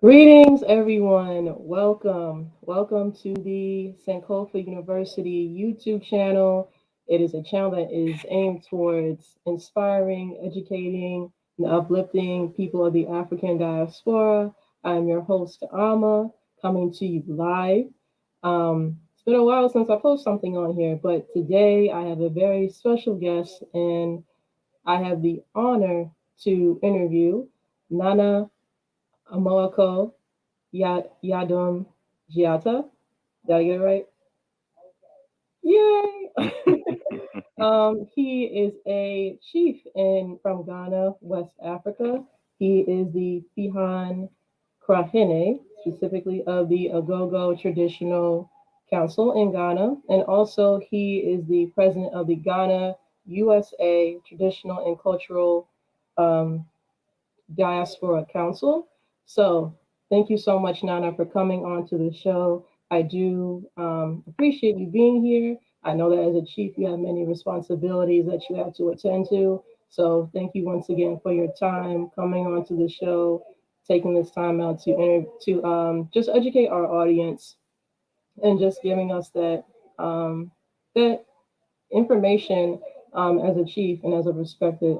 Greetings, everyone. Welcome to the Sankofa University YouTube channel. It is a channel that is aimed towards inspiring, educating, and uplifting people of the African diaspora. I'm your host, Ama, coming to you live. It's been a while since I posted something on here, but today I have a very special guest, and I have the honor to interview Nana Amoako Yiadom Gyata. Did I get it right? Yay! He is a chief in from Ghana, West Africa. He is the Fihan Krahene, specifically of the Agogo Traditional Council in Ghana, and also he is the president of the Ghana USA Traditional and Cultural um, Diaspora Council. So thank you so much, Nana, for coming on to the show. I do appreciate you being here. I know that as a chief, you have many responsibilities that you have to attend to. So thank you once again for your time coming on to the show, taking this time out to just educate our audience and just giving us that information as a chief and as a respected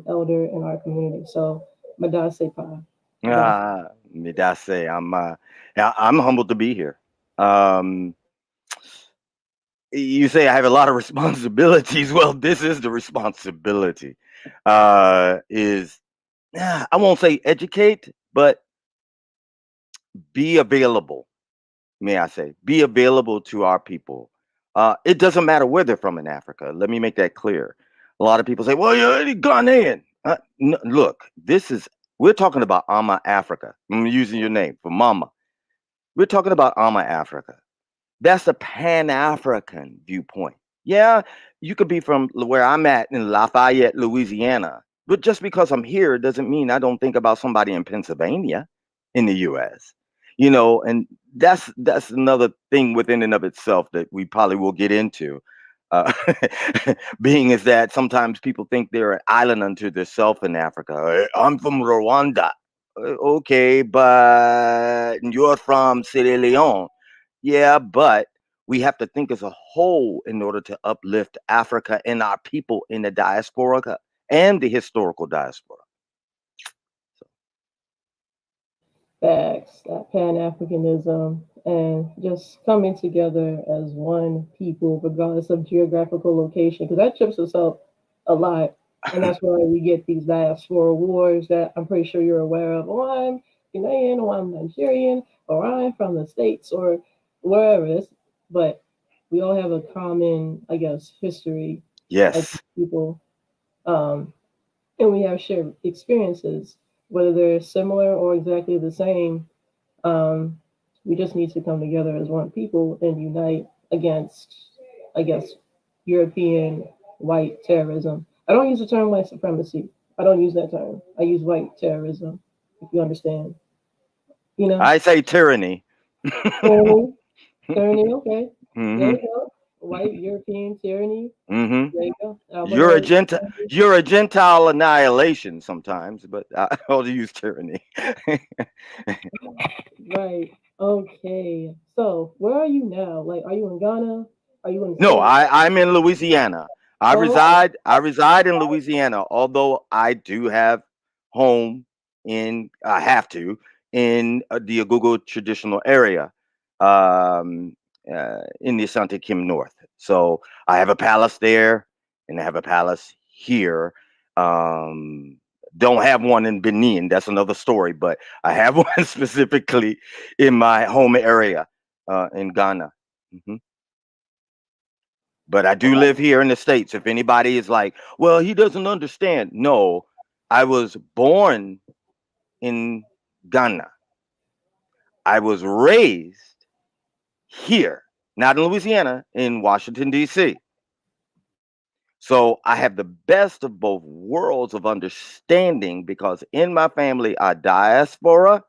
elder in our community. So, Madase Pa. Madase. Midase, I'm humbled to be here. Um, you say I have a lot of responsibilities. Well, this is the responsibility. Is I won't say educate, but be available. May I say, be available to our people. It doesn't matter where they're from in Africa. Let me make that clear. A lot of people say, "Well, you're Ghanaian." Look, we're talking about Ama Africa. I'm using your name for Mama. We're talking about Ama Africa. That's the Pan African viewpoint. Yeah, you could be from where I'm at in Lafayette, Louisiana, but just because I'm here doesn't mean I don't think about somebody in Pennsylvania, in the U.S. And that's another thing within and of itself that we probably will get into. Uh, being is that sometimes people think they're an island unto themselves in Africa. I'm from Rwanda. Okay, but you're from Sierra Leone. Yeah, but we have to think as a whole in order to uplift Africa and our people in the diaspora and the historical diaspora. Facts, that Pan Africanism, and just coming together as one people, regardless of geographical location, because that trips us up a lot. And that's why we get these diaspora wars that I'm pretty sure you're aware of. Oh, I'm Ghanaian, or I'm Nigerian, or I'm from the States, or wherever it is. But we all have a common, I guess, history as Yes. people. Um, and we have shared experiences, whether they're similar or exactly the same. Um, we just need to come together as one people and unite against, I guess, European white terrorism. I don't use the term white supremacy. I don't use that term. I use white terrorism, if you understand. You know, I say tyranny. tyranny, tyranny. Okay, there Hmm. you go. White European tyranny. Hmm. There you go. You're a Albino. Gentile. You're a Gentile annihilation sometimes, but I'll use tyranny. Right. Okay. So, where are you now? Like, are you in Ghana? Are you in the No, States? I'm in Louisiana. I Oh, reside I reside in Louisiana, although I do have home I have to in the Agogo traditional area, in the Asante Kim North. So I have a palace there, and I have a palace here. Um, don't have one in Benin. That's another story, but I have one specifically in my home area in Ghana. Mhm. But I do live here in the States. If anybody is like, well, he doesn't understand. No, I was born in Ghana. I was raised here, not in Louisiana, in Washington, D.C. So I have the best of both worlds of understanding because in my family are diaspora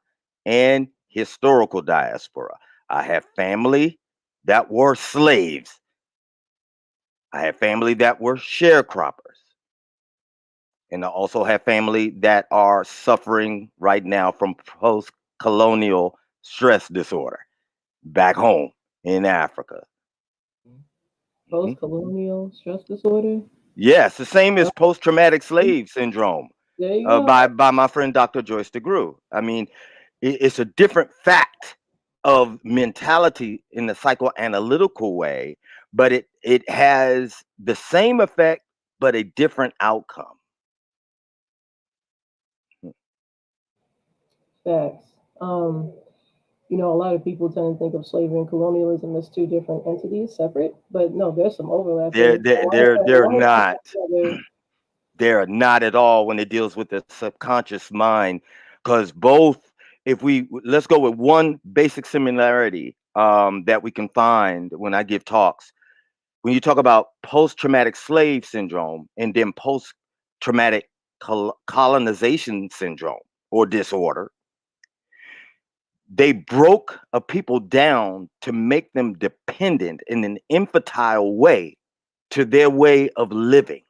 and historical diaspora. I have family that were slaves. I have family that were sharecroppers. And I also have family that are suffering right now from colonial stress disorder back home in Africa. Mhm. Post-colonial stress disorder. Yes, the same as Uh, post-traumatic slave syndrome there you go. by my friend Dr. Joyce DeGruy. I mean, it's a different fact of mentality in the psychoanalytical way, but it has the same effect but a different outcome. Facts. A lot of people tend to think of slavery and colonialism as two different entities, separate. But no, there's some overlap there. They're they're Why is they're that? they're Why is not. that together? They're not at all when it deals with the subconscious mind, because both. If we let's go with one basic similarity that we can find when I give talks. When you talk about post-traumatic slave syndrome and then post-traumatic colonization syndrome or disorder, they broke a people down to make them dependent in an infantile way to their way of living.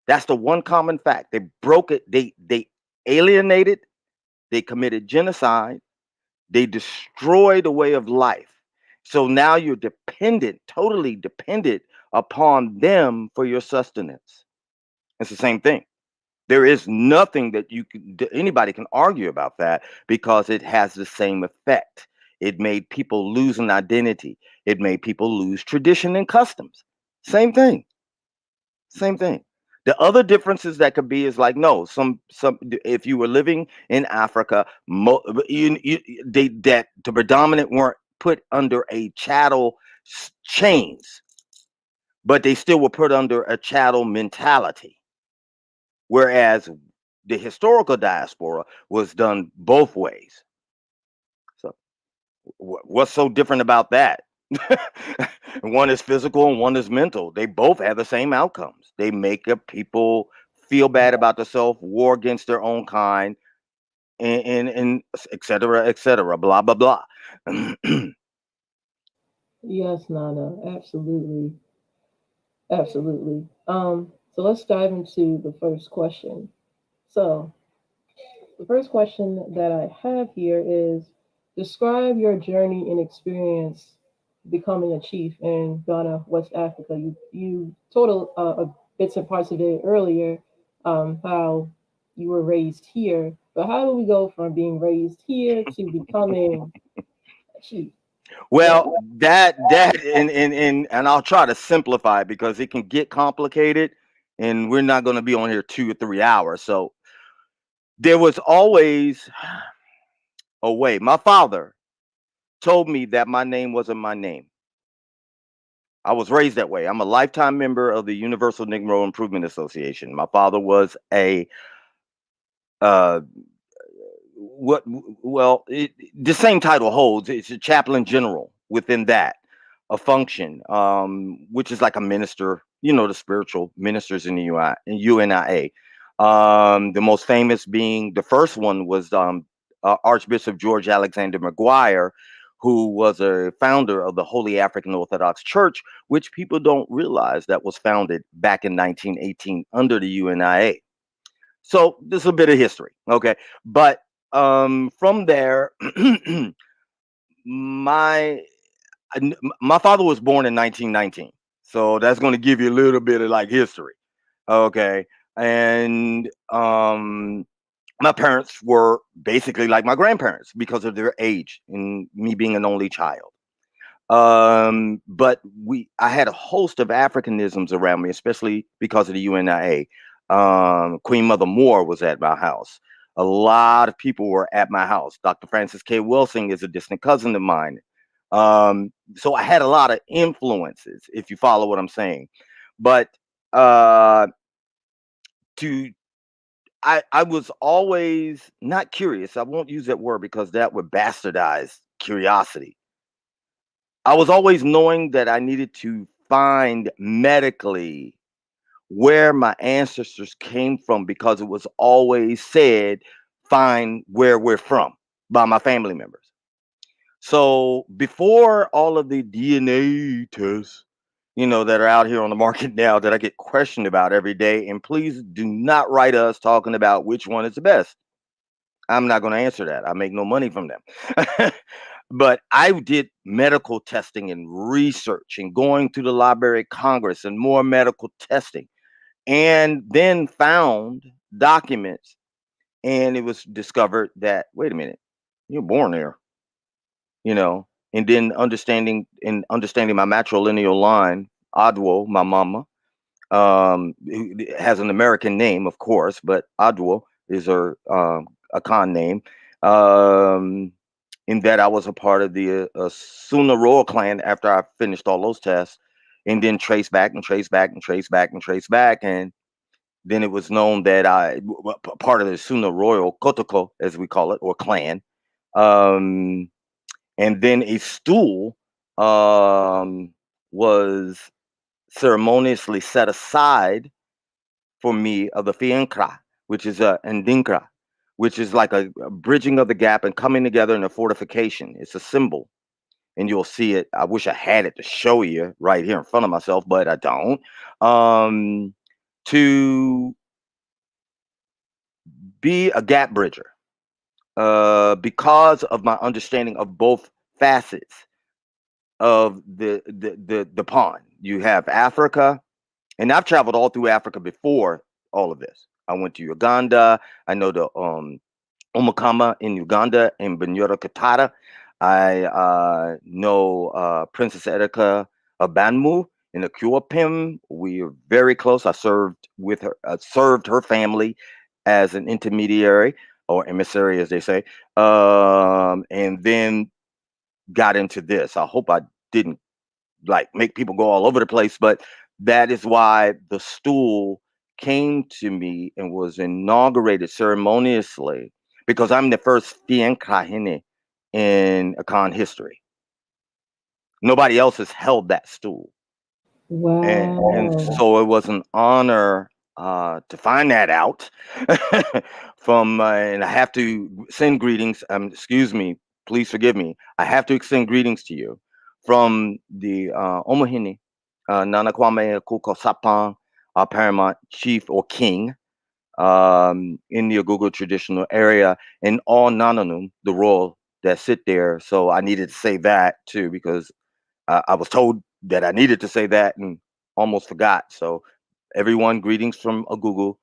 That's the one common fact. They broke it. They alienated. They committed genocide. They destroyed a way of life. So now you're dependent, totally dependent upon them for your sustenance. It's the same thing. There is nothing that anybody can argue about that because it has the same effect. It made people lose an identity. It made people lose tradition and customs. Same thing. Same thing. The other differences that could be is like no, some if you were living in Africa, they that the predominant weren't put under a chattel chains, but they still were put under a chattel mentality. Whereas the historical diaspora was done both ways. So what's so different about that? One is physical and one is mental. They both have the same outcomes. They make up people feel bad about themselves, war against their own kind, and et cetera, blah blah blah. Yes, Nana, absolutely, absolutely. So let's dive into the first question. So the first question that I have here is describe your journey and experience becoming a chief in Ghana, West Africa. You told bits and parts of it earlier, how you were raised here, but how do we go from being raised here to becoming a chief? What? Well, that and I'll try to simplify it because it can get complicated, and we're not going to be on here 2 or 3 hours. So there was always a way. My father told me that my name wasn't my name. I was raised that way. I'm a lifetime member of the Universal Negro Improvement Association. My father was a uh, what? Well, the same title holds. It's a chaplain general within that, a function, which is like a minister. You know, the spiritual ministers in the UNIA. The most famous being the first one was Archbishop George Alexander McGuire, who was a founder of the Holy African Orthodox Church, which people don't realize that was founded back in 1918 under the UNIA. So this is a bit of history, okay? But from there, my my father was born in 1919, so that's going to give you a little bit of like history, okay? And my parents were basically like my grandparents because of their age and me being an only child. But I had a host of Africanisms around me, especially because of the UNIA. Queen Mother Moore was at my house. A lot of people were at my house. Dr. Francis K. Wilson is a distant cousin of mine. So I had a lot of influences, if you follow what I'm saying. But uh, to I was always not curious. I won't use that word because that would bastardize curiosity. I was always knowing that I needed to find medically where my ancestors came from because it was always said, find where we're from by my family members. So before all of the DNA tests, that are out here on the market now that I get questioned about every day, and please do not write us talking about which one is the best. I'm not going to answer that. I make no money from them. But I did medical testing and research and going to the Library of Congress and more medical testing, and then found documents. And it was discovered that, wait a minute, you're born there, you know, and then understanding my matrilineal line, Adwo, my mama, who has an American name, of course, but Adwo is her Akan name. Um, in that I was a part of the Suna royal clan after I finished all those tests, and then trace back and trace back and trace back and trace back, and then it was known that part of the Suna royal Kotoko, as we call it, or clan. Um, and then a stool was ceremoniously set aside for me of the Fiancra, which is a Ndinkra, which is like a bridging of the gap and coming together in a fortification. It's a symbol, and you'll see it. I wish I had it to show you right here in front of myself, but I don't. Um, to be a gap bridger, because of my understanding of both facets of the pond. You have Africa, and I've traveled all through Africa before all of this. I went to Uganda. I know the Omakama in Uganda and Bunyoro Katara. I know Princess Erika Abanmu in the Kuapim. We are very close. I served with her, served her family as an intermediary or emissary, as they say, and then got into this. I hope I didn't like make people go all over the place, but that is why the stool came to me and was inaugurated ceremoniously, because I'm the first Fiancahine in Akan history. Nobody else has held that stool. And Wow. so it was an honor to find that out from and I have to send greetings. Excuse me, please forgive me. I have to extend greetings to you from the Omahini, Nana Kuko Sapan, our paramount chief or king in the Ogogo traditional area, and all Nananum, the royal that sit there. So I needed to say that too, because I was told that I needed to say that and almost forgot. So everyone, greetings from Ogogo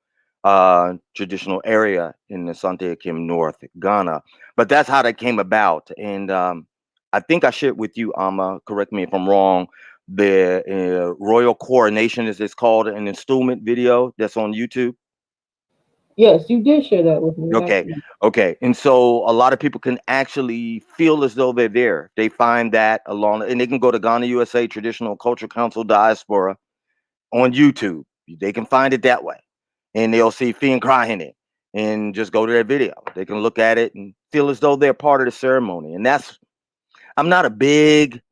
traditional area in the Sante Akim North, Ghana. But that's how that came about. And I think I shared with you, Amma, correct me if I'm wrong, the Royal Coronation, as it's called, an installment video that's on YouTube. Yes, you did share that with me, Okay, actually. okay. And so a lot of people can actually feel as though they're there. They find that along, and they can go to Ghana USA Traditional Culture Council Diaspora on YouTube. They can find it that way, and they'll see Fee and Cry in it, and just go to their video. They can look at it and feel as though they're part of the ceremony. And that's, I'm not a big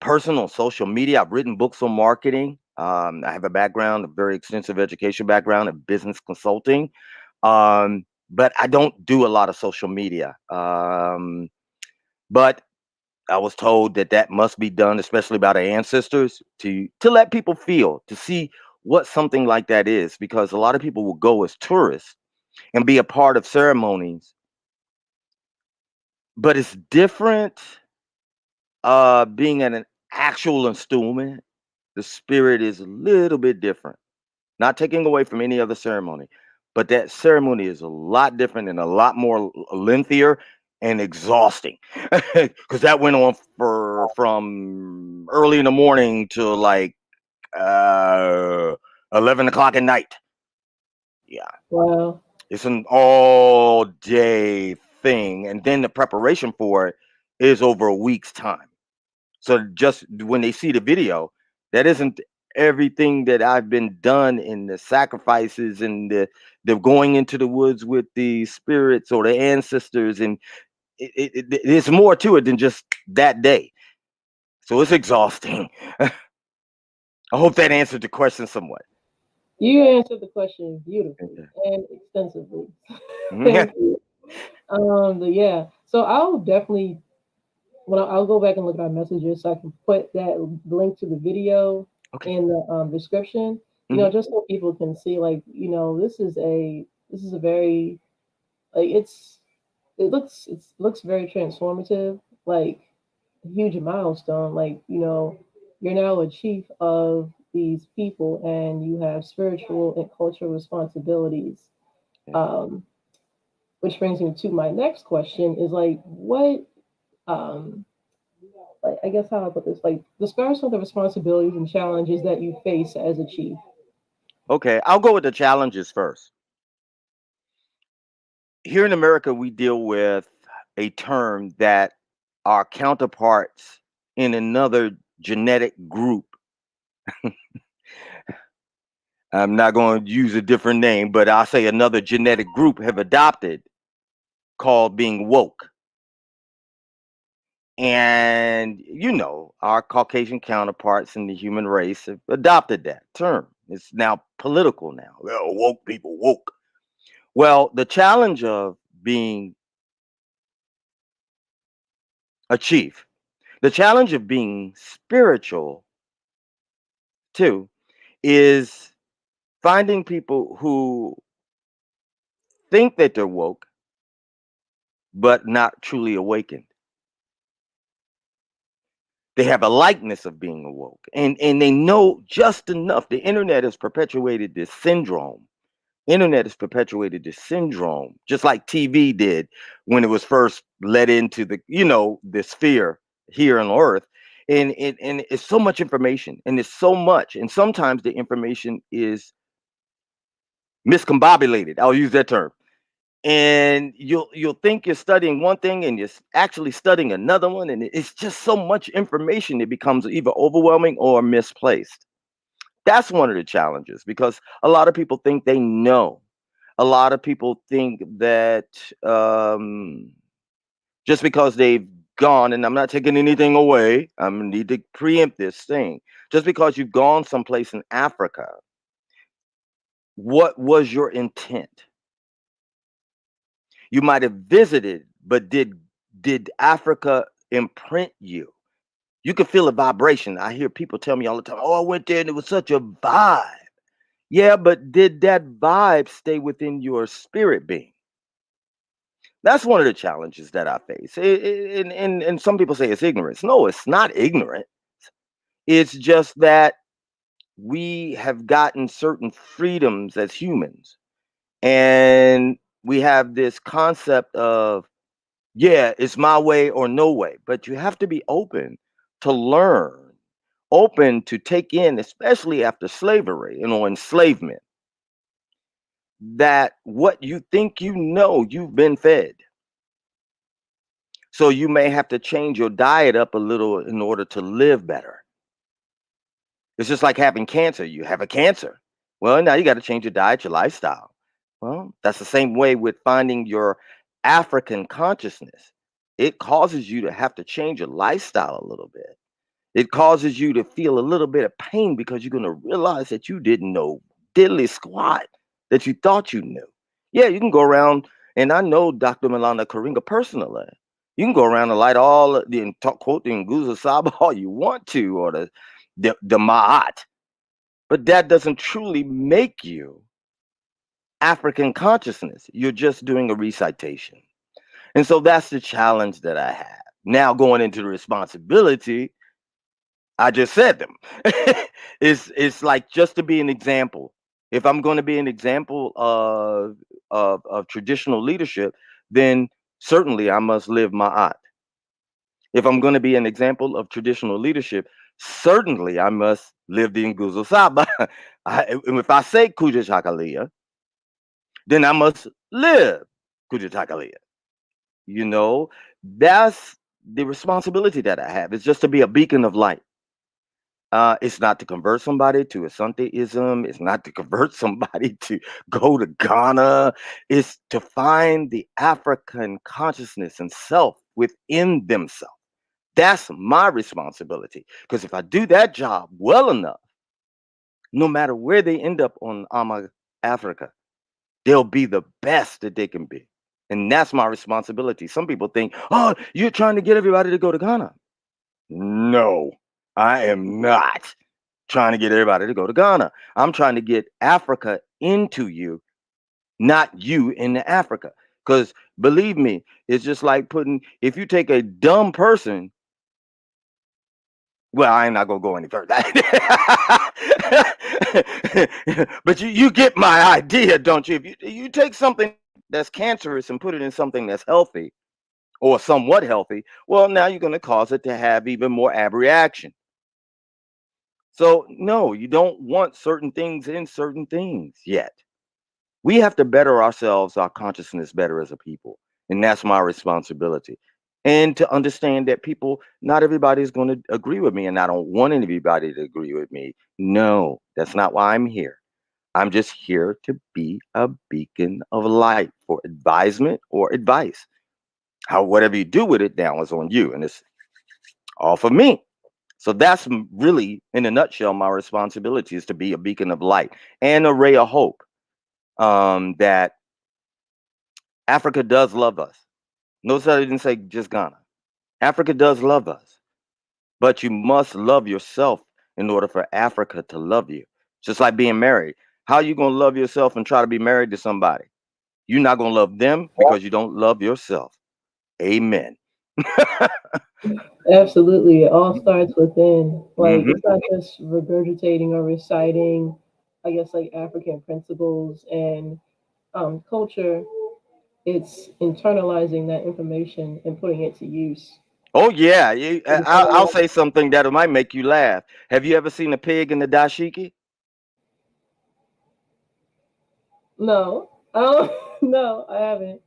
person on social media. I've written books on marketing. I have a background, a very extensive education background in business consulting. But I don't do a lot of social media. But I was told that that must be done, especially by the ancestors, to let people feel, to see what something like that is, because a lot of people will go as tourists and be a part of ceremonies, but it's different being at an actual installment. The spirit is a little bit different. Not taking away from any other ceremony, but that ceremony is a lot different and a lot more lengthier and exhausting, because that went on for from early in the morning to like uh 11 o'clock at night. Yeah, Wow. it's an all day thing, and then the preparation for it is over a week's time. So just when they see the video, that isn't everything that I've been done in the sacrifices and the going into the woods with the spirits or the ancestors, and it's more to it than just that day. So it's exhausting. I hope that answered the question somewhat. You answered the question beautifully Okay. and extensively. Mhm. Thank you. But yeah, so I'll definitely I'll go back and look at our messages so I can put that link to the video Okay. in the description. Mhm. Just so people can see, like, this is a very like it's. it looks very transformative, like a huge milestone. Like, you're now a chief of these people, and you have spiritual and cultural responsibilities. Yeah. Um, which brings me to my next question: is like what um, like I guess how I put this, like describe some of the responsibilities and challenges that you face as a chief. Okay, I'll go with the challenges first. Here in America, we deal with a term that our counterparts in another genetic group, I'm not going to use a different name, but I'll say another genetic group have adopted, called being woke. And our Caucasian counterparts in the human race have adopted that term. It's now political now. Well, woke people, woke. Well, the challenge of being a chief, the challenge of being spiritual too, is finding people who think that they're woke, but not truly awakened. They have a likeness of being awoke, and they know just enough. The internet has perpetuated this syndrome. Internet has perpetuated this syndrome, just like TV did when it was first let into the sphere here on Earth. And it's so much information, and it's so much, and sometimes the information is miscombobulated. I'll use that term. And you'll think you're studying one thing and you're actually studying another one, and it's just so much information it becomes either overwhelming or misplaced. That's one of the challenges, because a lot of people think they know. A lot of people think that just because they've gone, and I'm not taking anything away, I need to preempt this thing. Just because you've gone someplace in Africa, what was your intent? You might have visited, but did Africa imprint you? You can feel a vibration. I hear people tell me all the time, "Oh, I went there and it was such a vibe." Yeah, but did that vibe stay within your spirit being? That's one of the challenges that I face. And some people say it's ignorance. No, it's not ignorant. It's just that we have gotten certain freedoms as humans. And we have this concept of, yeah, it's my way or no way. But you have to be open to learn, open to take in, especially after slavery and or enslavement, that what you think you've been fed. So you may have to change your diet up a little in order to live better. It's just like having cancer. You have a cancer. Well, now you got to change your diet, your lifestyle. Well, that's the same way with finding your African consciousness. It causes you to have to change your lifestyle a little bit. It causes you to feel a little bit of pain because you're going to realize that you didn't know diddly squat that you thought you knew. Yeah, you can go around, and I know Dr. Milana Karinga personally. You can go around and light all the and talk quote the Nguza Saba all you want to, or the Ma'at, but that doesn't truly make you African consciousness. You're just doing a recitation. And so that's the challenge that I have. Now going into the responsibility, I just said them. It's like just to be an example. If I'm going to be an example of traditional leadership, then certainly I must live my art. If I'm going to be an example of traditional leadership, certainly I must live the Nguzo Saba. If I say Kuja Chakalia, then I must live Kuja Chakalia. You know, that's the responsibility that I have. It's just to be a beacon of light. It's not to convert somebody to Asanteism. It's not to convert somebody to go to Ghana. It's to find the African consciousness and self within themselves. That's my responsibility. Because if I do that job well enough, no matter where they end up on Africa, they'll be the best that they can be. And that's my responsibility. Some people think, oh, you're trying to get everybody to go to Ghana. No, I am not trying to get everybody to go to Ghana. I'm trying to get Africa into you, not you into Africa. Because believe me, it's just like putting, if you take a dumb person, well, I ain't not gonna go any further. But you get my idea, don't you? If you take something that's cancerous and put it in something that's healthy or somewhat healthy, well, now you're gonna cause it to have even more abreaction. So no, you don't want certain things in certain things yet. We have to better ourselves, our consciousness better as a people. And that's my responsibility. And to understand that people, not everybody is going to agree with me, and I don't want anybody to agree with me. No, that's not why I'm here. I'm just here to be a beacon of light for advisement or advice. How whatever you do with it now is on you, and it's all for me. So that's really, in a nutshell, my responsibility is to be a beacon of light and a ray of hope. That Africa does love us. Notice I didn't say just Ghana. Africa does love us, but you must love yourself in order for Africa to love you. Just like being married. How are you going to love yourself and try to be married to somebody? You're not going to love them because you don't love yourself. Amen. Absolutely. It all starts within. Like, Hmm. it's not just regurgitating or reciting, I guess, like African principles and culture. It's internalizing that information and putting it to use. Oh, yeah. I'll say something that might make you laugh. Have you ever seen a pig in the dashiki? No. Oh, no, I haven't.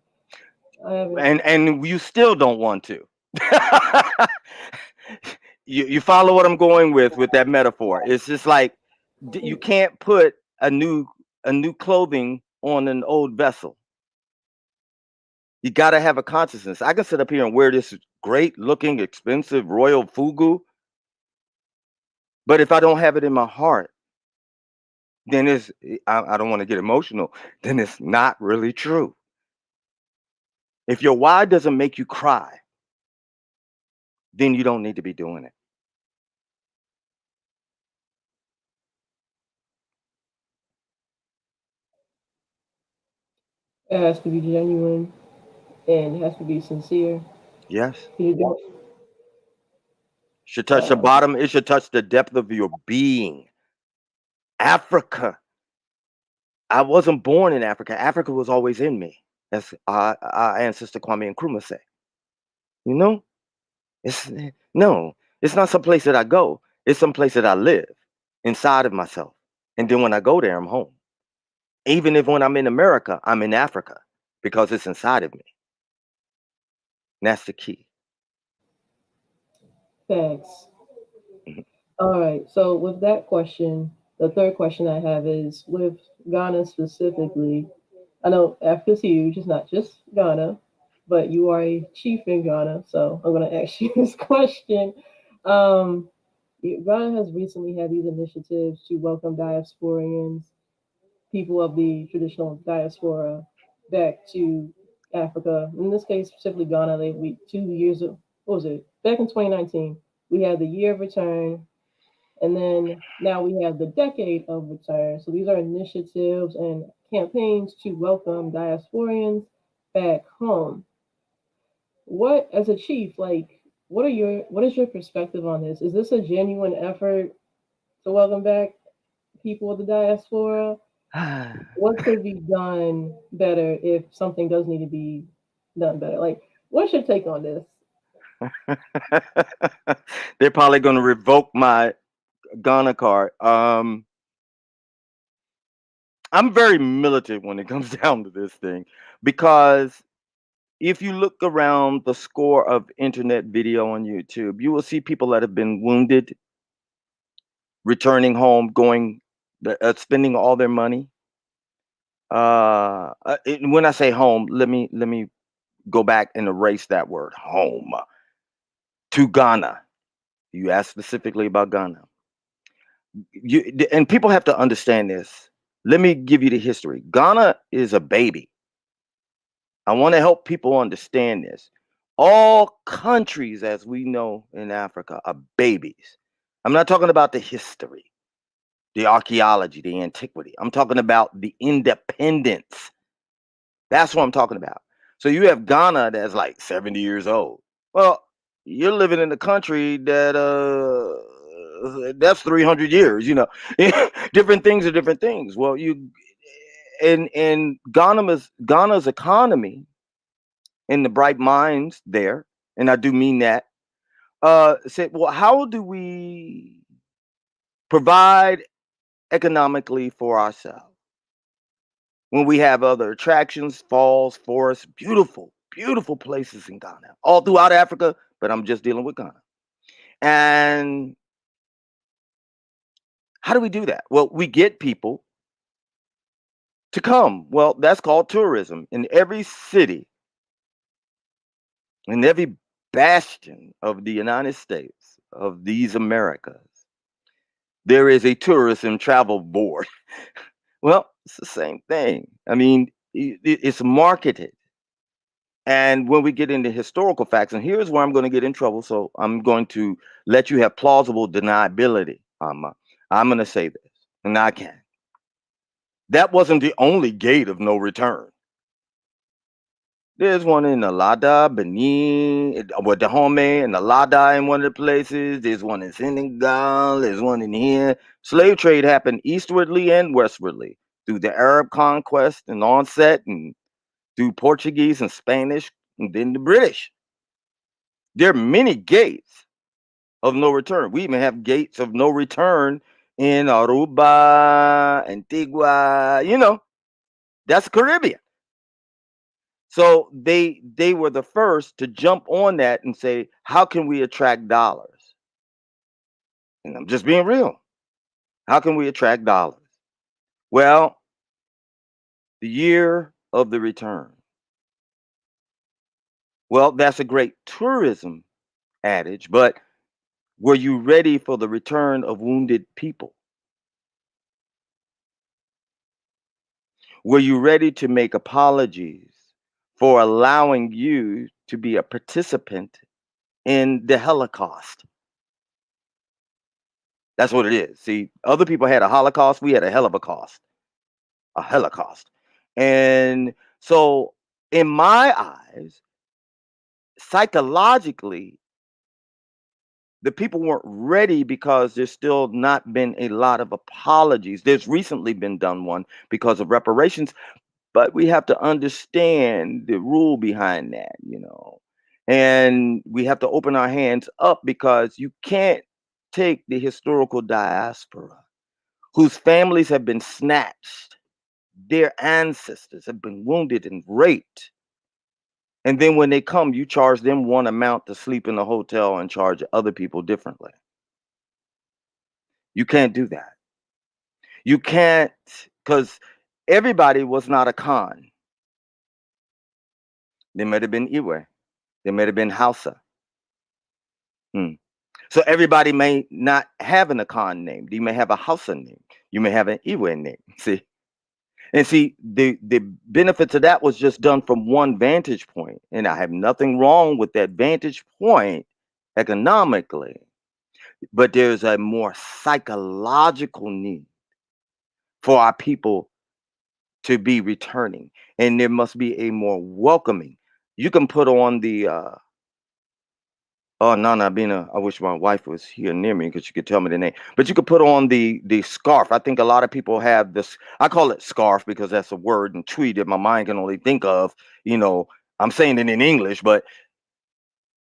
I haven't. And you still don't want to. You follow what I'm going with that metaphor. It's just like you can't put a new clothing on an old vessel. You got to have a consciousness. I can sit up here and wear this great looking expensive royal fugu, but if I don't have it in my heart, then I don't want to get emotional, then it's not really true. If your why doesn't make you cry, then you don't need to be doing it. It has to be genuine and it has to be sincere. Yes. You don't. Should touch the bottom, it should touch the depth of your being. Africa. I wasn't born in Africa. Africa was always in me. As our ancestor Kwame Nkrumah say. You know? It's no, it's not some place that I go. It's some place that I live inside of myself. And then when I go there, I'm home. Even if when I'm in America, I'm in Africa because it's inside of me. And that's the key. Facts. Mhm. All right. So with that question, the third question I have is with Ghana specifically. I know Africa's huge. It's not just Ghana, but you are a chief in Ghana. So I'm going to ask you this question. Um, Ghana has recently had these initiatives to welcome diasporians, people of the traditional diaspora, back to Africa. In this case, specifically Ghana, we 2 years of, what was it? Back in 2019, we had the year of return, and then now we have the decade of return. So these are initiatives and campaigns to welcome diasporians back home. What, as a chief, like, what is your perspective on this? Is this a genuine effort to welcome back people of the diaspora? What could be done better if something does need to be done better? Like, what's your take on this? They're probably going to revoke my Ghana card. I'm very militant when it comes down to this thing because if you look around the score of internet video on YouTube, you will see people that have been wounded, returning home, spending all their money. When I say home, let me go back and erase that word home to Ghana. You asked specifically about Ghana. And people have to understand this. Let me give you the history. Ghana is a baby. I want to help people understand this. All countries, as we know in Africa, are babies. I'm not talking about the history, the archaeology, the antiquity. I'm talking about the independence. That's what I'm talking about. So you have Ghana that's like 70 years old. Well, you're living in a country that's 300 years, different things are different things. Well, you in Ghana's economy and the bright minds there, and I do mean that, said, well, how do we provide economically for ourselves when we have other attractions, falls, forests, beautiful, beautiful places in Ghana, all throughout Africa, but I'm just dealing with Ghana. And how do we do that? Well, we get people to come. Well, that's called tourism. In every city, in every bastion of the United States, of these Americas, there is a tourism travel board. Well, it's the same thing. I mean, it's marketed. And when we get into historical facts, and here's where I'm going to get in trouble, so I'm going to let you have plausible deniability. I'm going to say this, and I can. That wasn't the only gate of no return. There's one in Alada, Benin, with Dahomey and Alada in one of the places. There's one in Senegal. There's one in here. Slave trade happened eastwardly and westwardly through the Arab conquest and onset, and through Portuguese and Spanish, and then the British. There are many gates of no return. We even have gates of no return in Aruba, Antigua. That's Caribbean. So they were the first to jump on that and say, how can we attract dollars? And I'm just being real. How can we attract dollars? Well, the year of the return. Well, that's a great tourism adage, but were you ready for the return of wounded people? Were you ready to make apologies for allowing you to be a participant in the Holocaust? That's what it is. See, other people had a Holocaust, we had a hell of a cost, a Holocaust. And so, in my eyes, psychologically, the people weren't ready because there's still not been a lot of apologies. There's recently been done one because of reparations, but we have to understand the rule behind that. And we have to open our hands up because you can't take the historical diaspora whose families have been snatched, their ancestors have been wounded and raped. And then when they come, you charge them one amount to sleep in a hotel and charge other people differently. You can't do that. You can't, because everybody was not a Khan. They might have been Iwe. They might have been Hausa. Hmm. So everybody may not have an Akan name. You may have a Hausa name. You may have an Iwe name. See? And see, the benefits of that was just done from one vantage point. And I have nothing wrong with that vantage point economically. But there's a more psychological need for our people to be returning. And there must be a more welcoming. You can put on the oh, Nana Abina, I wish my wife was here near me because she could tell me the name. But you could put on the scarf. I think a lot of people have this. I call it scarf because that's a word and tweet that my mind can only think of. I'm saying it in English, but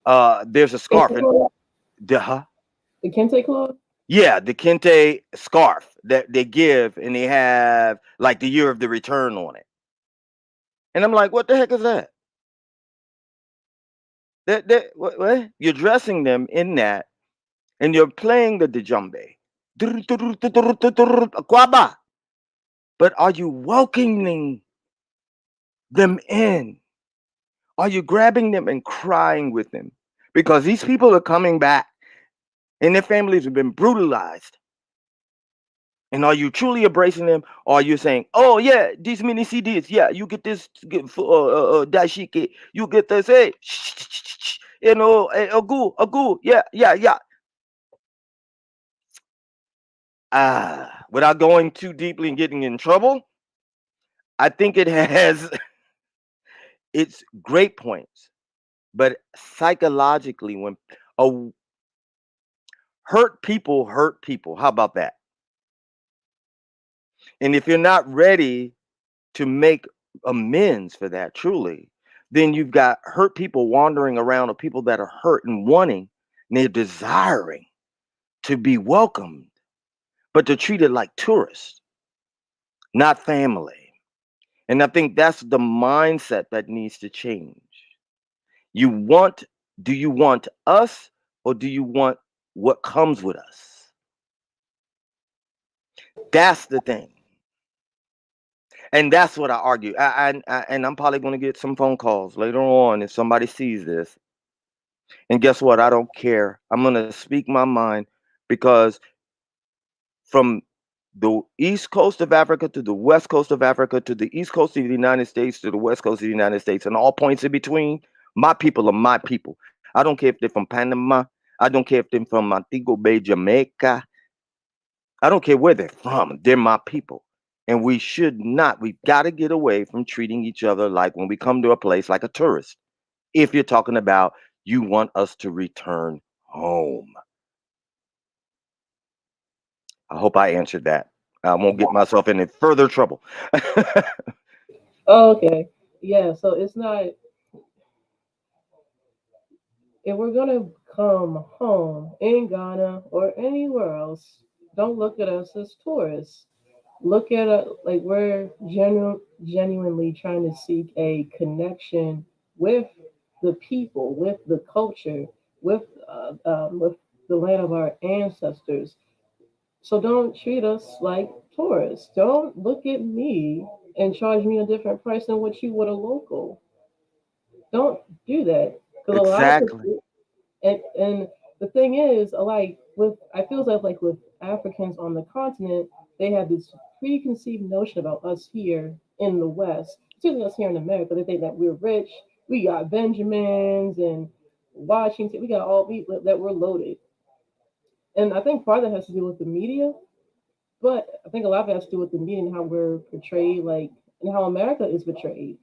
there's a scarf and huh? The kente cloth? Yeah, the kente scarf that they give, and they have like the year of the return on it. And I'm like, what the heck is that? What? You're dressing them in that, and you're playing the djembe. Kwaba. But are you welcoming them in? Are you grabbing them and crying with them? Because these people are coming back and their families have been brutalized. And are you truly embracing them? Or are you saying, oh, yeah, these mini CDs, yeah, you get this dashiki, you get this, hey, agu, yeah, yeah, yeah. Without going too deeply and getting in trouble, I think it has it's great points, but psychologically, when a hurt people hurt people, how about that? And if you're not ready to make amends for that truly, then you've got hurt people wandering around, or people that are hurt and wanting, and they're desiring to be welcomed, but they're treated like tourists, not family. And I think that's the mindset that needs to change. You want, do you want us, or do you want what comes with us? That's the thing. And that's what I argue. And I'm probably going to get some phone calls later on if somebody sees this. And guess what? I don't care. I'm going to speak my mind, because from the east coast of Africa to the west coast of Africa to the east coast of the United States to the west coast of the United States and all points in between, my people are my people. I don't care if they're from Panama. I don't care if they're from Montego Bay, Jamaica. I don't care where they're from. They're my people. And we should not, we've got to get away from treating each other like, when we come to a place, like a tourist. If you're talking about you want us to return home. I hope I answered that. I won't get myself in any further trouble. Okay. Yeah, so it's not, if we're gonna come home in Ghana or anywhere else, don't look at us as tourists. Look at it like we're genuinely trying to seek a connection with the people, with the culture, with the land of our ancestors. So don't treat us like tourists. Don't look at me and charge me a different price than what you would a local. Don't do that, because a lot of Exactly. people, and the thing is, like with, I feel like with Africans on the continent, they have this preconceived notion about us here in the West, particularly us here in America. They think that we're rich, we got Benjamins and Washington, we got all we that we're loaded. And I think part of that has to do with the media, but I think a lot of it has to do with the media and how we're portrayed, like, and how America is portrayed.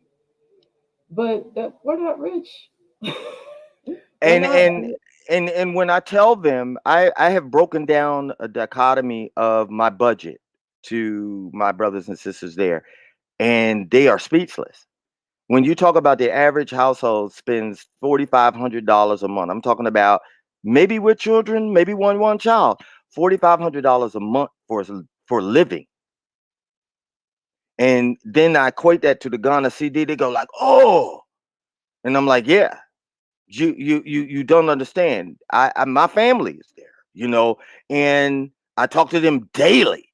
But that we're not rich. We're And not. and and when I tell them, I have broken down a dichotomy of my budget to my brothers and sisters there, and they are speechless. When you talk about the average household spends $4,500 a month, I'm talking about maybe with children, maybe one child, $4,500 a month for living. And then I equate that to the Ghana CD. They go like, "Oh," and I'm like, "Yeah, you don't understand. My family is there, and I talk to them daily,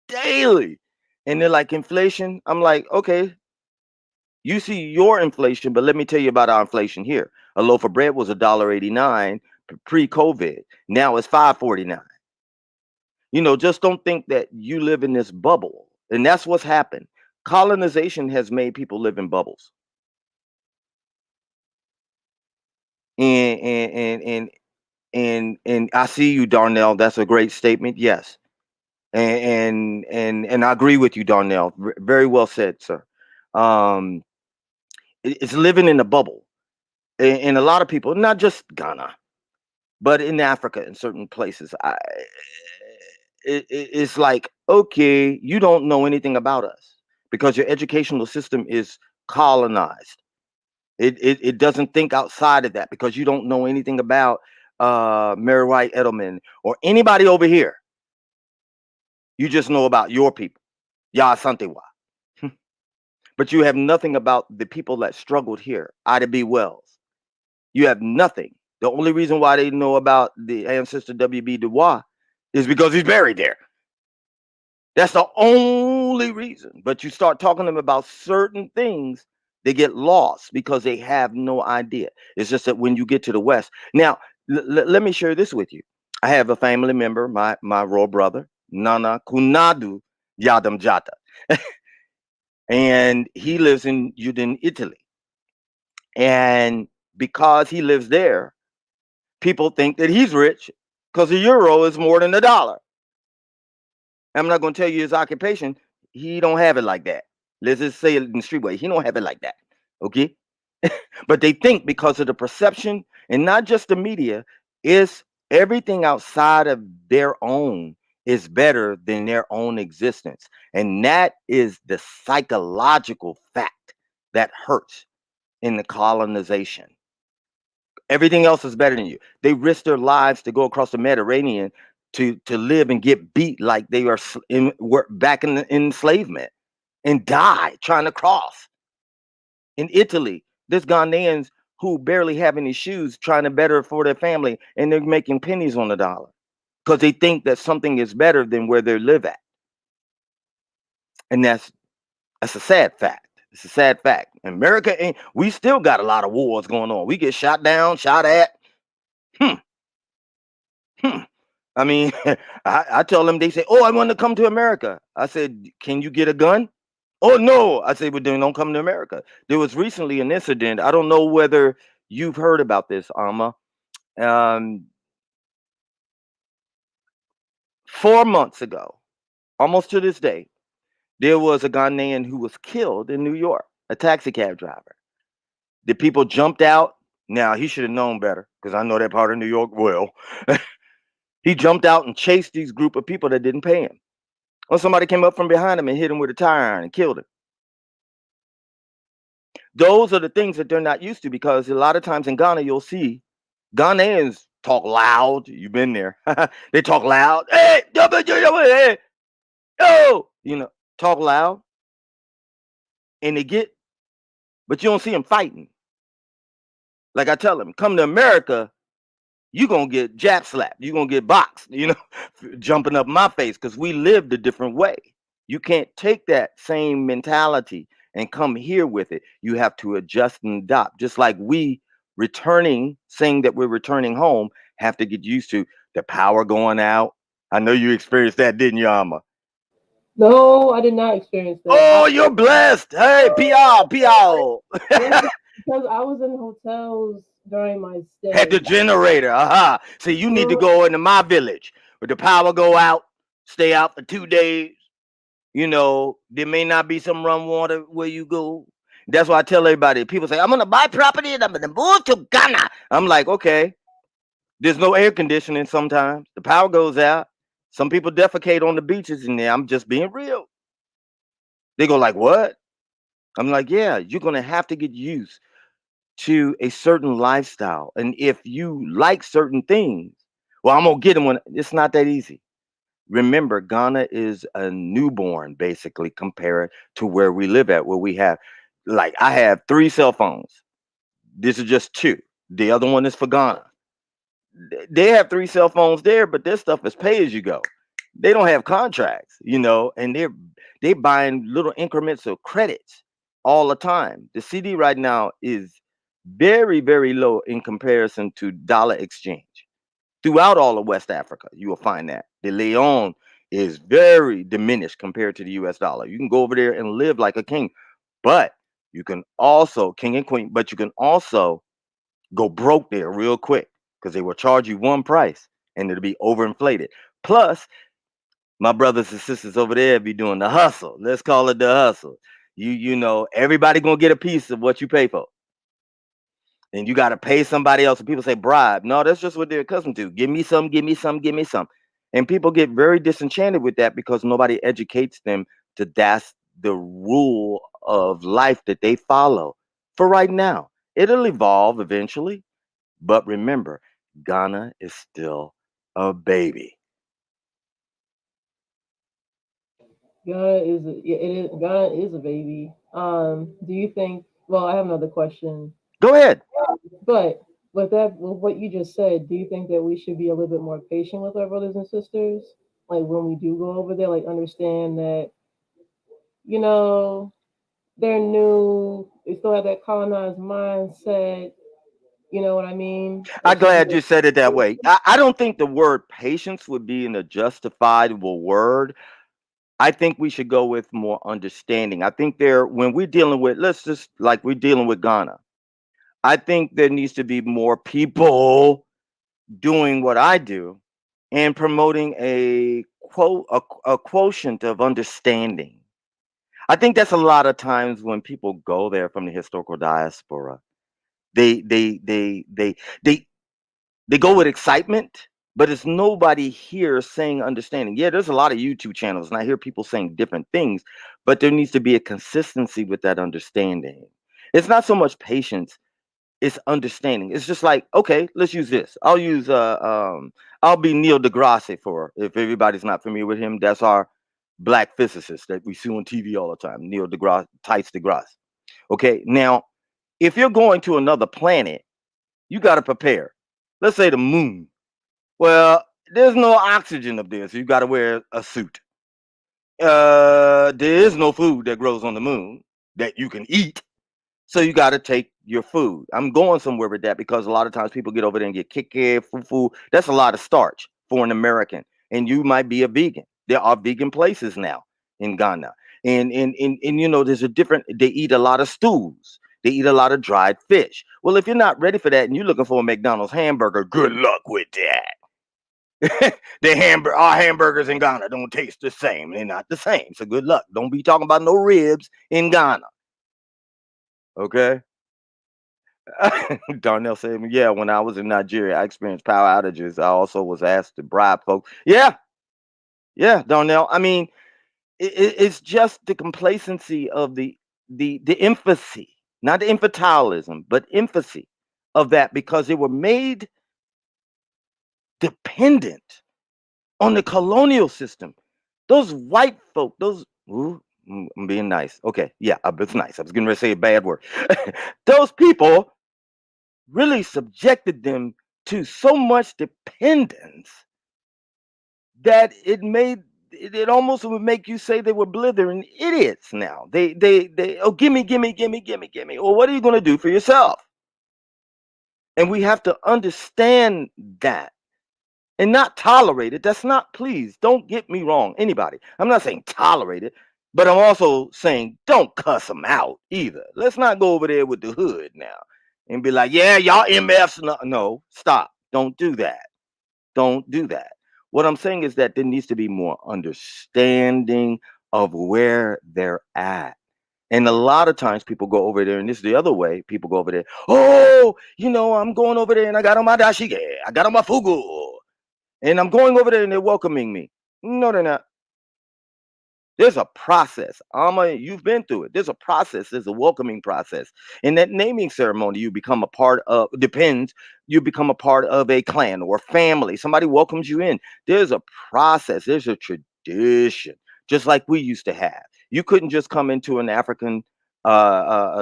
daily, and they're like, inflation. I'm like, okay, you see your inflation, but let me tell you about our inflation here. A loaf of bread was $1.89 pre-COVID. Now it's $5.49. Just don't think that you live in this bubble, and that's what's happened. Colonization has made people live in bubbles, and and I see you, Darnell. That's a great statement. Yes, and I agree with you, Darnell. Very well said, sir. Um, it's living in a bubble, and a lot of people, not just Ghana, but in Africa, in certain places, it's like, okay, you don't know anything about us because your educational system is colonized. It doesn't think outside of that because you don't know anything about Mary White Edelman or anybody over here. You just know about your people, Ya Santewa. But you have nothing about the people that struggled here, Ida B. Wells. You have nothing. The only reason why they know about the ancestor W.B. Du Bois is because he's buried there. That's the only reason. But you start talking to them about certain things, they get lost because they have no idea. It's just that when you get to the West. Now, let me share this with you. I have a family member, my royal brother, Nana Yiadom Gyata. And he lives in Udine, Italy. And because he lives there, people think that he's rich because the euro is more than the dollar. I'm not going to tell you his occupation. He don't have it like that. Let's just say it in the street way. He don't have it like that. Okay. But they think because of the perception and not just the media, is everything outside of their own is better than their own existence. And that is the psychological fact that hurts in the colonization. Everything else is better than you. They risk their lives to go across the Mediterranean to live and get beat like they are were back in the enslavement and die trying to cross. In Italy, there's Ghanaians who barely have any shoes trying to better for their family, and they're making pennies on the dollar because they think that something is better than where they live at. And that's a sad fact. It's a sad fact. America ain't. We still got a lot of wars going on. We get shot down, shot at. Hmm, hmm. I mean, I tell them, they say, "Oh, I want to come to America." I said, "Can you get a gun?" Oh no, I say, "But then don't come to America." There was recently an incident. I don't know whether you've heard about this, Alma. Um, 4 months ago, almost to this day, there was a Ghanaian who was killed in New York, a taxi cab driver. The people jumped out. Now he should have known better because I know that part of New York well. He jumped out and chased these group of people that didn't pay him. Well, somebody came up from behind him and hit him with a tire iron and killed him. Those are the things that they're not used to because a lot of times in Ghana, you'll see Ghanaians talk loud. You've been there. They talk loud. Hey, hey, oh, talk loud, and they get, but you don't see them fighting. Like I tell them, come to America, you gonna get jab slapped. You gonna get boxed. Jumping up my face because we lived a different way. You can't take that same mentality and come here with it. You have to adjust and adopt. Just like we returning, saying that we're returning home, have to get used to the power going out. I know you experienced that, didn't you, Alma? No, I did not experience that. Oh, you're blessed. Hey, PR, PR. Yeah, because I was in hotels during my Had the stay. generator. Aha. See, you need to go into my village where the power go out, stay out for 2 days. There may not be some run water where you go. That's why I tell everybody. People say, I'm going to buy property and I'm going to move to Ghana. I'm like, okay, there's no air conditioning sometimes. The power goes out. Some people defecate on the beaches in there. I'm just being real. They go like, what? I'm like, yeah, you're going to have to get used to a certain lifestyle. And if you like certain things, well, I'm going to get them when it's not that easy. Remember, Ghana is a newborn, basically, compared to where we live at, where we have, like, I have 3 cell phones. This is just 2. The other one is for Ghana. They have 3 cell phones there, but their stuff is pay as you go. They don't have contracts, and they buying little increments of credits all the time. The CD right now is very, very low in comparison to dollar exchange. Throughout all of West Africa, you will find that the Leon is very diminished compared to the US dollar. You can go over there and live like a king, but you can also, king and queen, but you can also go broke there real quick because they will charge you one price and it'll be overinflated. Plus, my brothers and sisters over there be doing the hustle. Let's call it the hustle. Everybody gonna get a piece of what you pay for. And you got to pay somebody else. And people say bribe. No, that's just what they're accustomed to. Give me some, give me some, give me some. And people get very disenchanted with that because nobody educates them to that's the rule of life that they follow for right now. It'll evolve eventually. But remember, Ghana is still a baby. Ghana is a baby. Do you think? Well, I have another question, Go ahead. but with what you just said, do you think that we should be a little bit more patient with our brothers and sisters, like when we do go over there, like understand that you know they're new, they still have that colonized mindset. You know what I mean? I'm That should be glad you said it that way. I don't think the word patience would be in a justifiable word. I think we should go with more understanding. I think when we're dealing with, let's just like we're dealing with Ghana, I think there needs to be more people doing what I do and promoting a quotient of understanding. I think that's a lot of times when people go there from the historical diaspora. They they go with excitement, but it's nobody here saying understanding. Yeah, there's a lot of YouTube channels, and I hear people saying different things, but there needs to be a consistency with that understanding. It's not so much patience, it's understanding. It's just like, okay, let's use this. I'll be Neil deGrasse for if everybody's not familiar with him. That's our black physicist that we see on TV all the time, Neil deGrasse, Tice deGrasse. Okay, now if you're going to another planet, you got to prepare. Let's say the moon. Well, there's no oxygen up there, so you got to wear a suit. There is no food that grows on the moon that you can eat, so you got to take your food. I'm going somewhere with that because a lot of times people get over there and get kike, fufu. That's a lot of starch for an American, and you might be a vegan. There are vegan places now in Ghana, and you know there's a different. They eat a lot of stews. They eat a lot of dried fish. Well, if you're not ready for that and you're looking for a McDonald's hamburger, good luck with that. Our hamburgers in Ghana don't taste the same. They're not the same. So good luck. Don't be talking about no ribs in Ghana. Okay. Darnell said, yeah, when I was in Nigeria, I experienced power outages. I also was asked to bribe folks. Yeah, yeah, Darnell. I mean, it's just the complacency of the infancy, not the infantilism, but infancy of that because they were made dependent on the colonial system. Those white folk, I'm being nice. Okay, yeah, it's nice. I was going to say a bad word. Those people really subjected them to so much dependence that it almost would make you say they were blithering idiots now. They oh gimme. Well, what are you going to do for yourself? And we have to understand that and not tolerate it. That's not, please don't get me wrong, anybody. I'm not saying tolerate it, but I'm also saying don't cuss them out either. Let's not go over there with the hood now and be like, yeah, y'all MFs. No, stop. Don't do that. Don't do that. What I'm saying is that there needs to be more understanding of where they're at. And a lot of times people go over there, and this is the other way. People go over there. Oh, I'm going over there, and I got on my dashige, I got on my fugu, and I'm going over there, and they're welcoming me. No, they're not. There's a process. Alma, you've been through it. There's a process. There's a welcoming process. In that naming ceremony, you become a part of, depends, you become a part of a clan or family. Somebody welcomes you in. There's a process. There's a tradition, just like we used to have. You couldn't just come into an African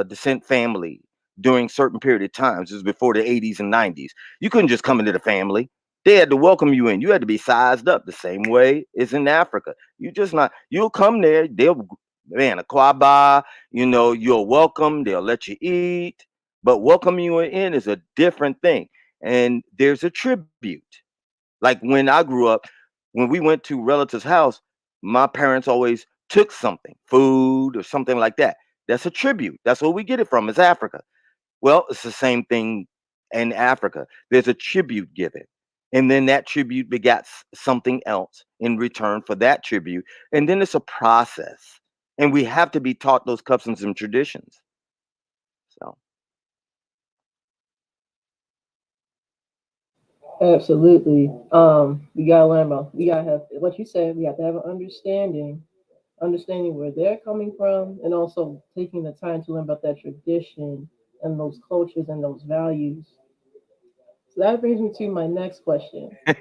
descent family during certain period of times. This was before the 80s and 90s. You couldn't just come into the family. They had to welcome you in. You had to be sized up the same way as in Africa. You just not. You'll come there. They'll, man, a kwaba. You're welcome. They'll let you eat. But welcoming you in is a different thing. And there's a tribute. Like when I grew up, when we went to relatives' house, my parents always took something, food or something like that. That's a tribute. That's where we get it from. It's Africa. Well, it's the same thing in Africa. There's a tribute given. And then that tribute begats something else in return for that tribute. And then it's a process. And we have to be taught those customs and traditions. So, Absolutely. We gotta learn about. We gotta have what you said. We have to have an understanding where they're coming from, and also taking the time to learn about that tradition and those cultures and those values. So that brings me to my next question. I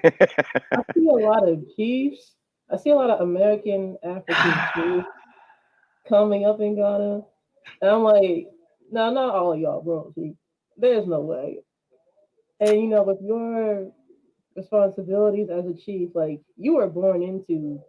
see a lot of chiefs. I see a lot of American African chiefs coming up in Ghana, and I'm like, no, not all of y'all, bro. See, there's no way. And with your responsibilities as a chief, like you were born into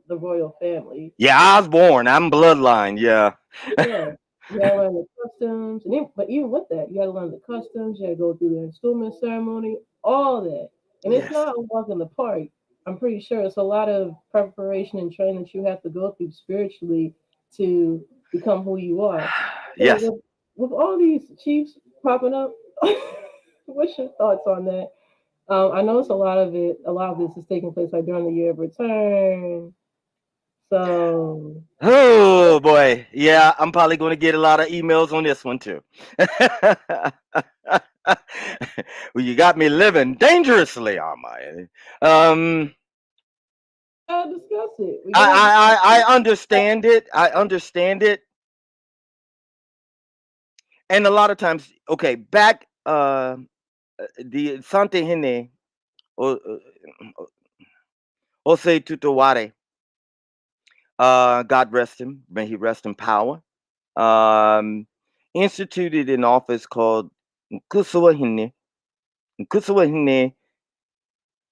the royal family. yeah, I was born. I'm bloodline. Yeah. Yeah, you gotta learn the customs, but even with that, you gotta learn the customs. You gotta go through the installment ceremony, all that, and it's Yes. not a walk in the park. I'm pretty sure it's a lot of preparation and training that you have to go through spiritually to become who you are. So Yes. with all these chiefs popping up, what's your thoughts on that? I noticed a lot of this is taking place like during the year of return. So Oh boy, yeah, I'm probably going to get a lot of emails on this one too. Well, you got me living dangerously on my. Um, gotta discuss it. We gotta I understand it. I understand it, and a lot of times, okay, back the Sante Hine o Ose Tutaware, God rest him, may he rest in power. Um, instituted an office called Nkusuwa. Nkusuwa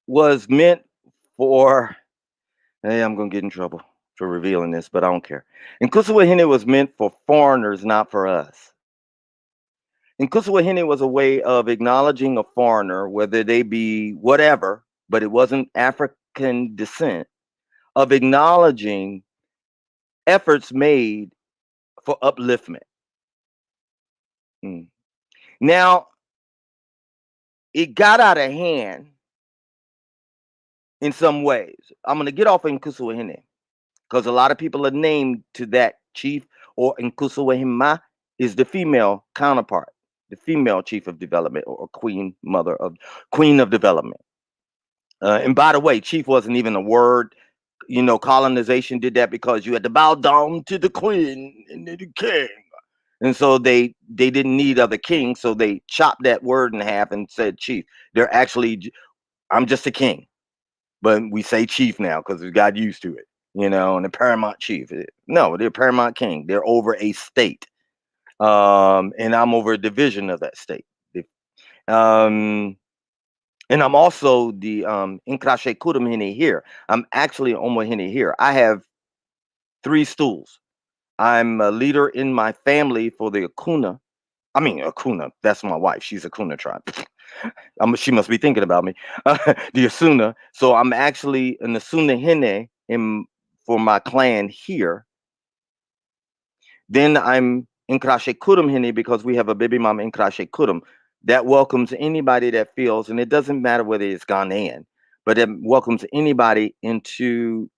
was meant for. Hey, I'm gonna get in trouble for revealing this, but I don't care. Nkusuwa was meant for foreigners, not for us. Nkusuwa was a way of acknowledging a foreigner, whether they be whatever, but it wasn't African descent, of acknowledging efforts made for upliftment. Mm. Now, it got out of hand in some ways. I'm going to get off of Nkusuwa because a lot of people are named to that chief, or Nkusuwa is the female counterpart, the female chief of development, or queen of development. And by the way, chief wasn't even a word. You know, colonization did that because you had to bow down to the queen and the king. And so they didn't need other kings, so they chopped that word in half and said chief. They're actually, I'm just a king, but we say chief now because we got used to it, you know, and the paramount chief. No, they're paramount king. They're over a state, and I'm over a division of that state. Um, and I'm also the Inkrashe Kudumhine here. I'm actually Omohine here. I have 3 stools. I'm a leader in my family for the Akuna. I mean, Akuna, that's my wife. She's Akuna tribe. She must be thinking about me. The Asuna. So I'm actually an Asuna Hine for my clan here. Then I'm Inkrashe Kudum Hine because we have a baby mama Inkrashe Kudum that welcomes anybody that feels, and it doesn't matter whether it's Ghanaian, but it welcomes anybody into,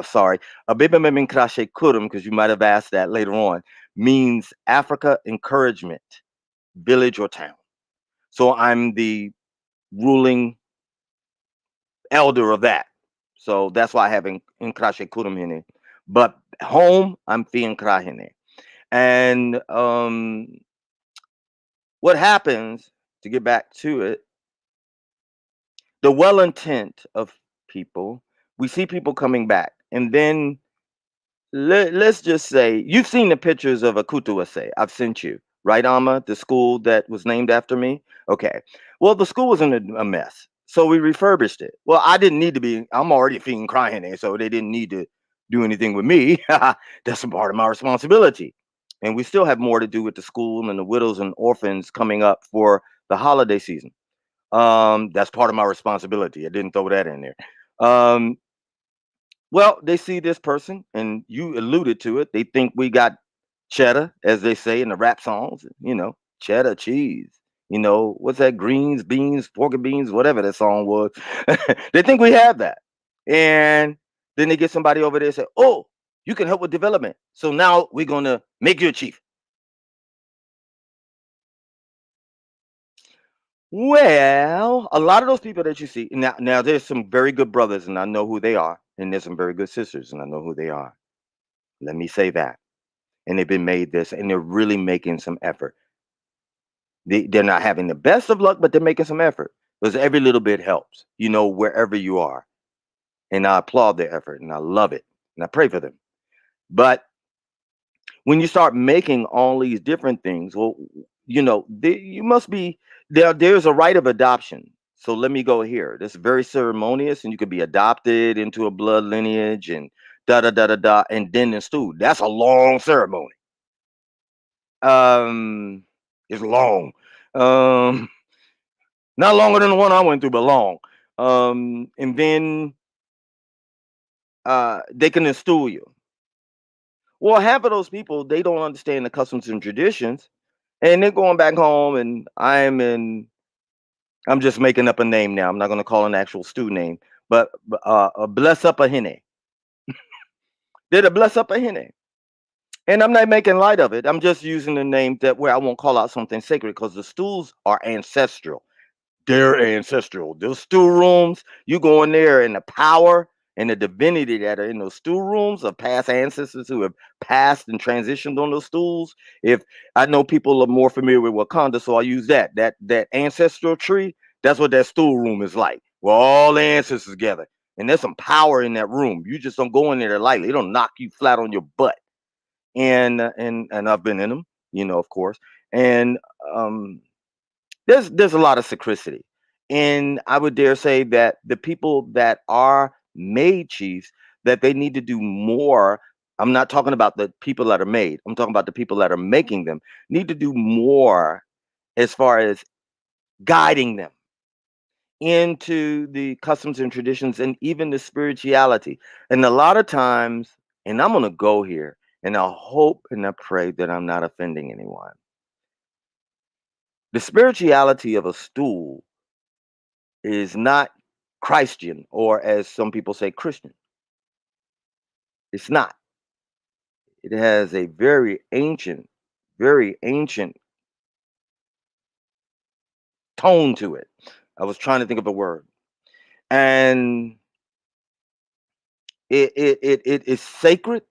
sorry, a baby mama Inkrashe Kudum, because you might have asked that later on, means Africa encouragement, village or town. So I'm the ruling elder of that. So that's why I have Inkrashe Kudum Hine. But home, I'm Fi Inkrahine. And what happens, to get back to it, the well intent of people, we see people coming back. And then let's just say, you've seen the pictures of Akutuase. I've sent you, right, Amma? The school that was named after me? Okay. Well, the school was in a mess. So we refurbished it. Well, I didn't need to be, I'm already feeling crying there, so they didn't need to do anything with me. That's a part of my responsibility. And we still have more to do with the school and the widows and orphans coming up for the holiday season. That's part of my responsibility. I didn't throw that in there. Um, well, they see this person, and you alluded to it. They think we got cheddar, as they say in the rap songs, cheddar cheese. What's that? Greens, beans, pork and beans, whatever that song was. They think we have that. And then they get somebody over there and say, oh, you can help with development. So now we're going to make you a chief. Well, a lot of those people that you see now, there's some very good brothers, and I know who they are, and there's some very good sisters, and I know who they are. Let me say that. And they've been made this, and they're really making some effort. They're not having the best of luck, but they're making some effort because every little bit helps, wherever you are. And I applaud their effort, and I love it, and I pray for them. But when you start making all these different things, well, you must be there. There's a right of adoption. So let me go here. This is very ceremonious, and you could be adopted into a blood lineage and da da da da da, and then installed. That's a long ceremony. Um, it's long. Um, Not longer than the one I went through, but long. And then they can install you. Well, half of those people, they don't understand the customs and traditions, and they're going back home. And I'm just making up a name now. I'm not going to call an actual stew name, but bless up a henne. They're the bless up a hene. And I'm not making light of it. I'm just using the name that where I won't call out something sacred because the stools are ancestral. They're ancestral. Those stew rooms, you go in there and the power and the divinity that are in those stew rooms of past ancestors who have passed and transitioned on those stools. If I know people are more familiar with Wakanda, so I use that ancestral tree. That's what that stool room is like. Where all the ancestors together. And there's some power in that room. You just don't go in there lightly. It'll knock you flat on your butt. And I've been in them, of course. And um there's a lot of secrecy. And I would dare say that the people that are made chiefs, that they need to do more. I'm not talking about the people that are made. I'm talking about the people that are making them need to do more as far as guiding them into the customs and traditions and even the spirituality. And a lot of times, and I'm going to go here and I hope and I pray that I'm not offending anyone. The spirituality of a stool is not Christian, or as some people say, Christian. It's not. It has a very ancient tone to it. I was trying to think of a word. And it is sacred,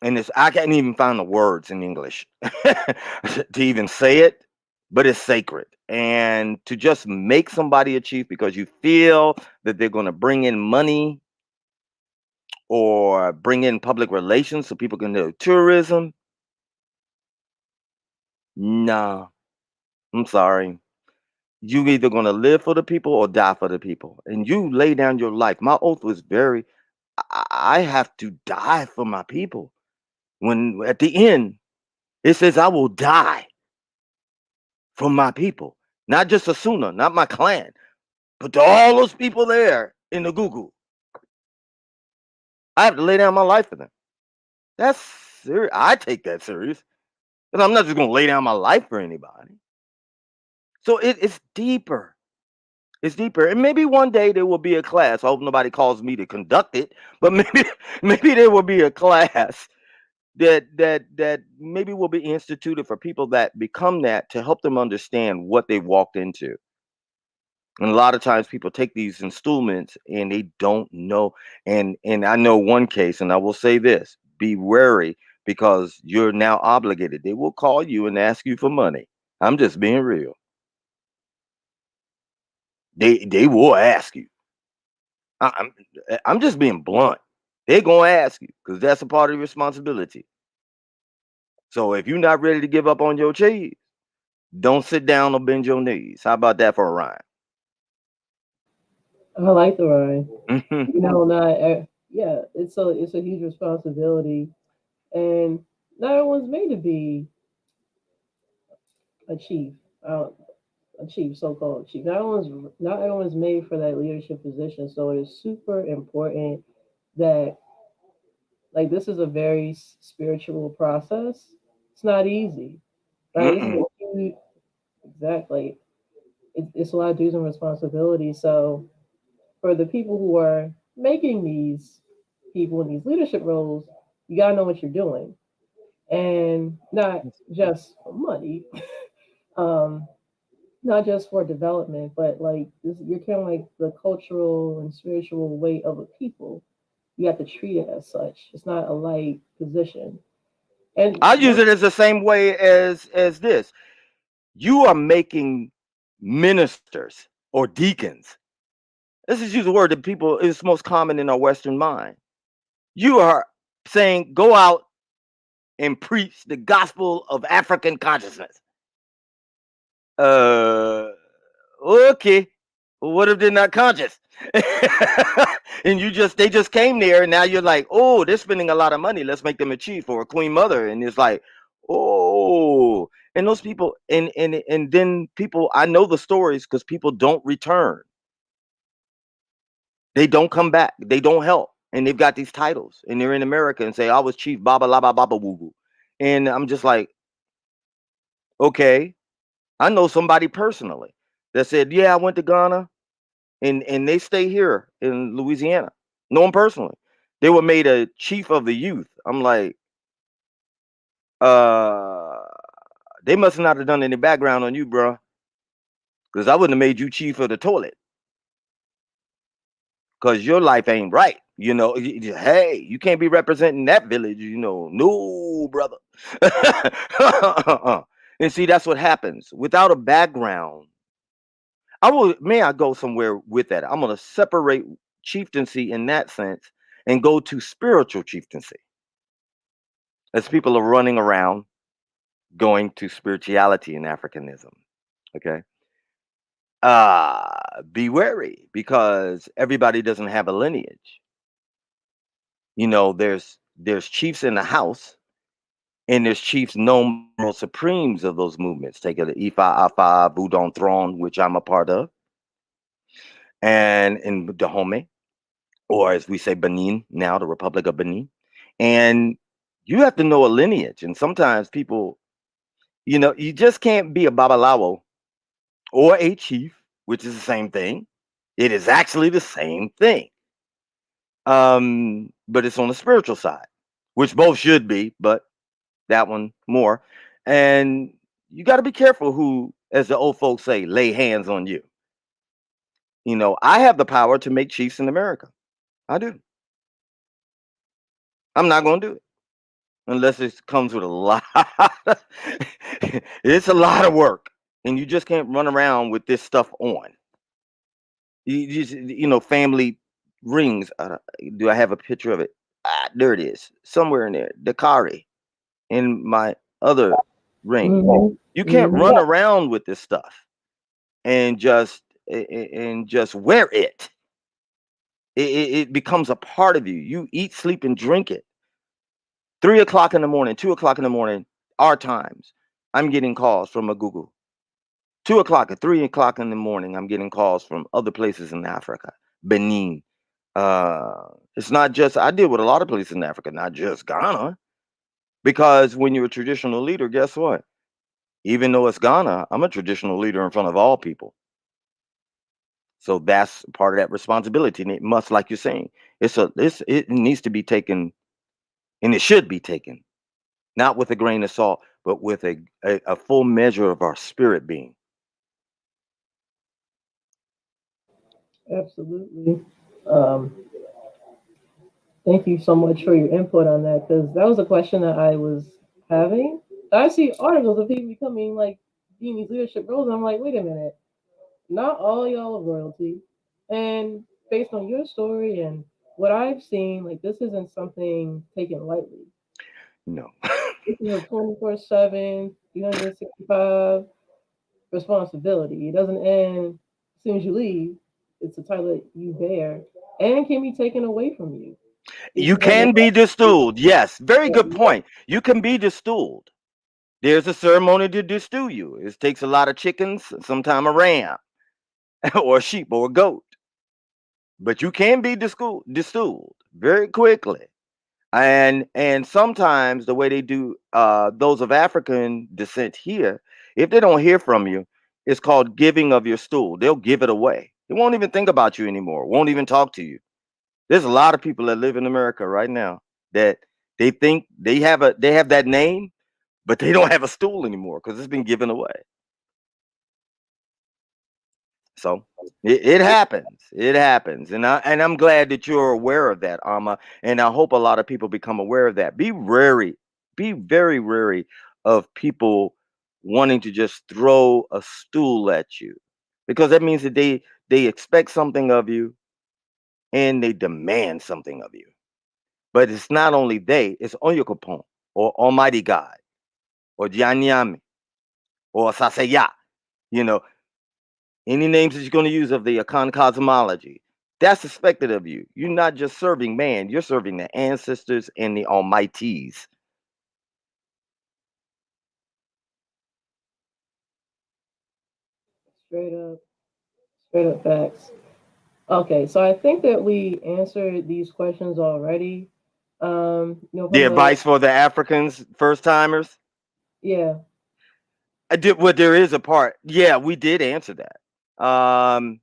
and it's I can't even find the words in English to even say it, but it's sacred. And to just make somebody a chief because you feel that they're going to bring in money or bring in public relations so people can do tourism. Nah, I'm sorry. You either gonna live for the people or die for the people, and you lay down your life. My oath was very. I have to die for my people. When at the end it says, "I will die for my people," not just Asuna, not my clan, but to all those people there in the Gugu. I have to lay down my life for them. That's serious. I take that serious, because I'm not just gonna lay down my life for anybody. So it's deeper. It's deeper. And maybe one day there will be a class. I hope nobody calls me to conduct it, but maybe maybe there will be a class that maybe will be instituted for people that become that, to help them understand what they walked into. And a lot of times people take these installments and they don't know. And I know one case, and I will say this: be wary, because you're now obligated. They will call you and ask you for money. I'm just being real. They will ask you. I'm just being blunt. They're gonna ask you because that's a part of your responsibility. So if you're not ready to give up on your cheese, don't sit down or bend your knees. How about that for a rhyme? I like the rhyme. Mhm. Not yeah, it's a huge responsibility, and not everyone's made to be a chief. Uh, a chief, so-called chief. Not everyone's made for that leadership position. So it is super important that, like, this is a very spiritual process. It's not easy, right? This is Mm-mm. a huge, exactly. It's a lot of duties and responsibilities. So for the people who are making these people in these leadership roles, you gotta know what you're doing, and not just for money, um, not just for development, but like this, you're kind of like the cultural and spiritual weight of a people. You have to treat it as such. It's not a light position. And I use it as the same way as this. You are making ministers or deacons. Let's just use a word that people is most common in our Western mind. You are saying, go out and preach the gospel of African consciousness. Uh, okay. Well, what if they're not conscious? And they just came there, and now you're like, oh, they're spending a lot of money. Let's make them a chief or a queen mother. And it's like, oh, and those people, and then people, I know the stories because people don't return. They don't come back. They don't help. And they've got these titles, and they're in America and say, I was chief Baba Laba Baba Woo Woo. And I'm just like, okay. I know somebody personally that said, yeah, I went to Ghana, and they stay here in Louisiana. Know them personally. They were made a chief of the youth. I'm like, uh, they must not have done any background on you, bro, because I wouldn't have made you chief of the toilet, because your life ain't right. Hey, you can't be representing that village. No, brother. And see, that's what happens without a background. May I go somewhere with that? I'm gonna separate chieftaincy in that sense and go to spiritual chieftaincy. As people are running around going to spirituality and Africanism. Okay. Be wary, because everybody doesn't have a lineage. There's chiefs in the house, and there's chiefs known supremes of those movements. Take it the Ifa Afa Budon Throne, which I'm a part of, and in Dahomey, or as we say, Benin, now the Republic of Benin. And you have to know a lineage. And sometimes people, you just can't be a Babalawo or a chief, which is the same thing. It is actually the same thing. But it's on the spiritual side, which both should be, but that one more. And you got to be careful who, as the old folks say, lay hands on you. I have the power to make chiefs in America. I do. I'm not going to do it unless it comes with a lot. It's a lot of work, and you just can't run around with this stuff on. You just, family rings. Do I have a picture of it? There it is, somewhere in there. Dakari in my other ring. You can't run around with this stuff and just wear it. It becomes a part of you. You eat, sleep, and drink it. 3 o'clock in the morning, 2 o'clock in the morning, our times. I'm getting calls from a Google. 2 o'clock at 3 o'clock in the morning, I'm getting calls from other places in Africa, Benin. It's not just, I deal with a lot of places in Africa, not just Ghana. Because when you're a traditional leader, guess what? Even though it's Ghana, I'm a traditional leader in front of all people. So that's part of that responsibility. And it must, like you're saying, it needs to be taken, and it should be taken, not with a grain of salt, but with a full measure of our spirit being. Absolutely. Um, Thank you so much for your input on that, because that was a question that I was having. I see articles of people becoming like being these leadership roles, and I'm like, wait a minute, not all y'all are royalty. And based on your story and what I've seen, like this isn't something taken lightly. No. This is a 24/7, 365 responsibility. It doesn't end as soon as you leave. It's a title that you bear and can be taken away from you. You Depending on can be distilled. Yes, very good point. You can be distilled. There's a ceremony to distill you. It takes a lot of chickens, sometime a ram, or a sheep, or a goat. But you can be distilled very quickly. And sometimes the way they do those of African descent here, if they don't hear from you, it's called giving of your stool. They'll give it away. They won't even think about you anymore. Won't even talk to you. There's a lot of people that live in America right now that they think they have that name, but they don't have a stool anymore because it's been given away. So it happens. It happens, and I'm glad that you're aware of that, Alma. And I hope a lot of people become aware of that. Be wary, be very wary of people wanting to just throw a stool at you, because that means that they expect something of you and they demand something of you. But it's not only they; it's Oyokopon or Almighty God or Jianyami or Sasaya. You know, any names that you're going to use of the Akan cosmology, that's expected of you. You're not just serving man, you're serving the ancestors and the almighties. straight up, straight up facts. Okay, so I think that we answered these questions already. The From the advice for the Africans, first timers. yeah, I did, well, there is a part. Yeah, we did answer that. Um,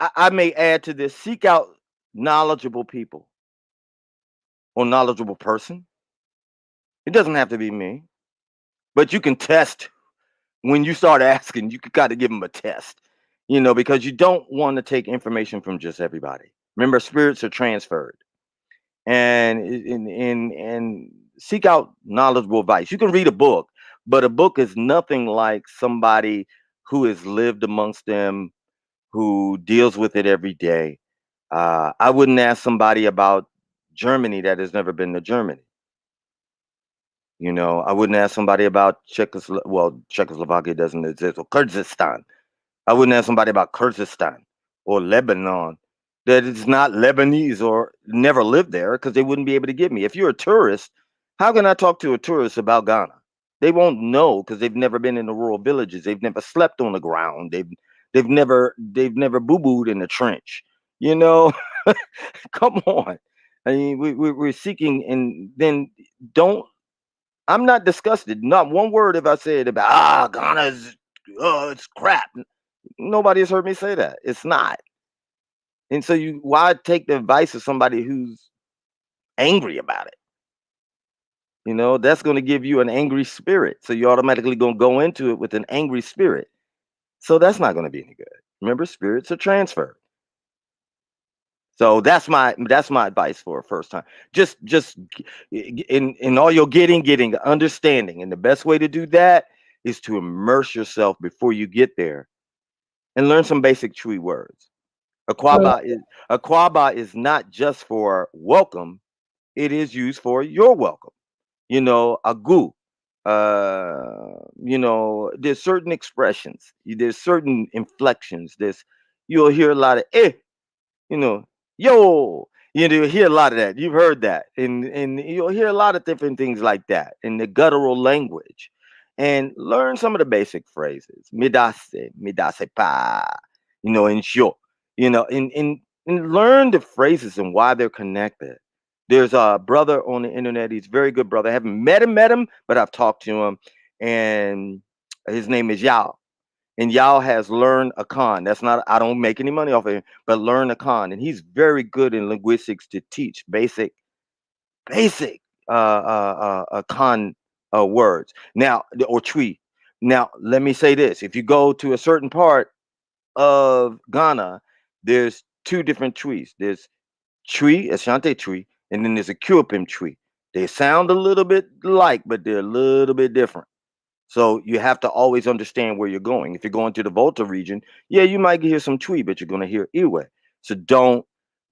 I may add to this: seek out knowledgeable people or knowledgeable person. It doesn't have to be me, but you can test when you start asking. You got to give them a test, because you don't want to take information from just everybody. Remember, spirits are transferred, and seek out knowledgeable advice. You can read a book, but a book is nothing like somebody who has lived amongst them, who deals with it every day. I wouldn't ask somebody about Germany that has never been to Germany. I wouldn't ask somebody about Czechoslovakia doesn't exist, or Kyrgyzstan. I wouldn't ask somebody about Kyrgyzstan or Lebanon that is not Lebanese or never lived there, because they wouldn't be able to give me. If you're a tourist, how can I talk to a tourist about Ghana? They won't know because they've never been in the rural villages. They've never slept on the ground. They've never boo-booed in the trench. You know, come on. I mean, we're seeking, and then don't. I'm not disgusted. Not one word have I said about Ghana's. Oh, it's crap. Nobody has heard me say that. It's not. And so why take the advice of somebody who's angry about it? That's going to give you an angry spirit. So you're automatically going to go into it with an angry spirit. So that's not going to be any good. Remember, spirits are transferred. So that's my advice for a first time. Just in all your getting understanding, and the best way to do that is to immerse yourself before you get there and learn some basic Twi words. Aquaba is not just for welcome; it is used for your welcome. Agu. There's certain expressions, there's certain inflections. You'll hear a lot of you know, yo, you'll hear a lot of that. You've heard that, and you'll hear a lot of different things like that in the guttural language, and learn some of the basic phrases. Midase pa, and sure, and learn the phrases and why they're connected. There's a brother on the internet. He's a very good brother. I haven't met him, but I've talked to him, and his name is Yao, and Yao has learned a con. That's not, I don't make any money off of him, but learn a con. And he's very good in linguistics to teach basic con words. Now, or Twi. Now, let me say this. If you go to a certain part of Ghana, there's two different Twis. There's Twi, Ashanti Twi, and then there's a Cuapim Twi. They sound a little bit alike, but they're a little bit different. So you have to always understand where you're going. If you're going to the Volta region, yeah, you might hear some Twi, but you're going to hear Iwe. So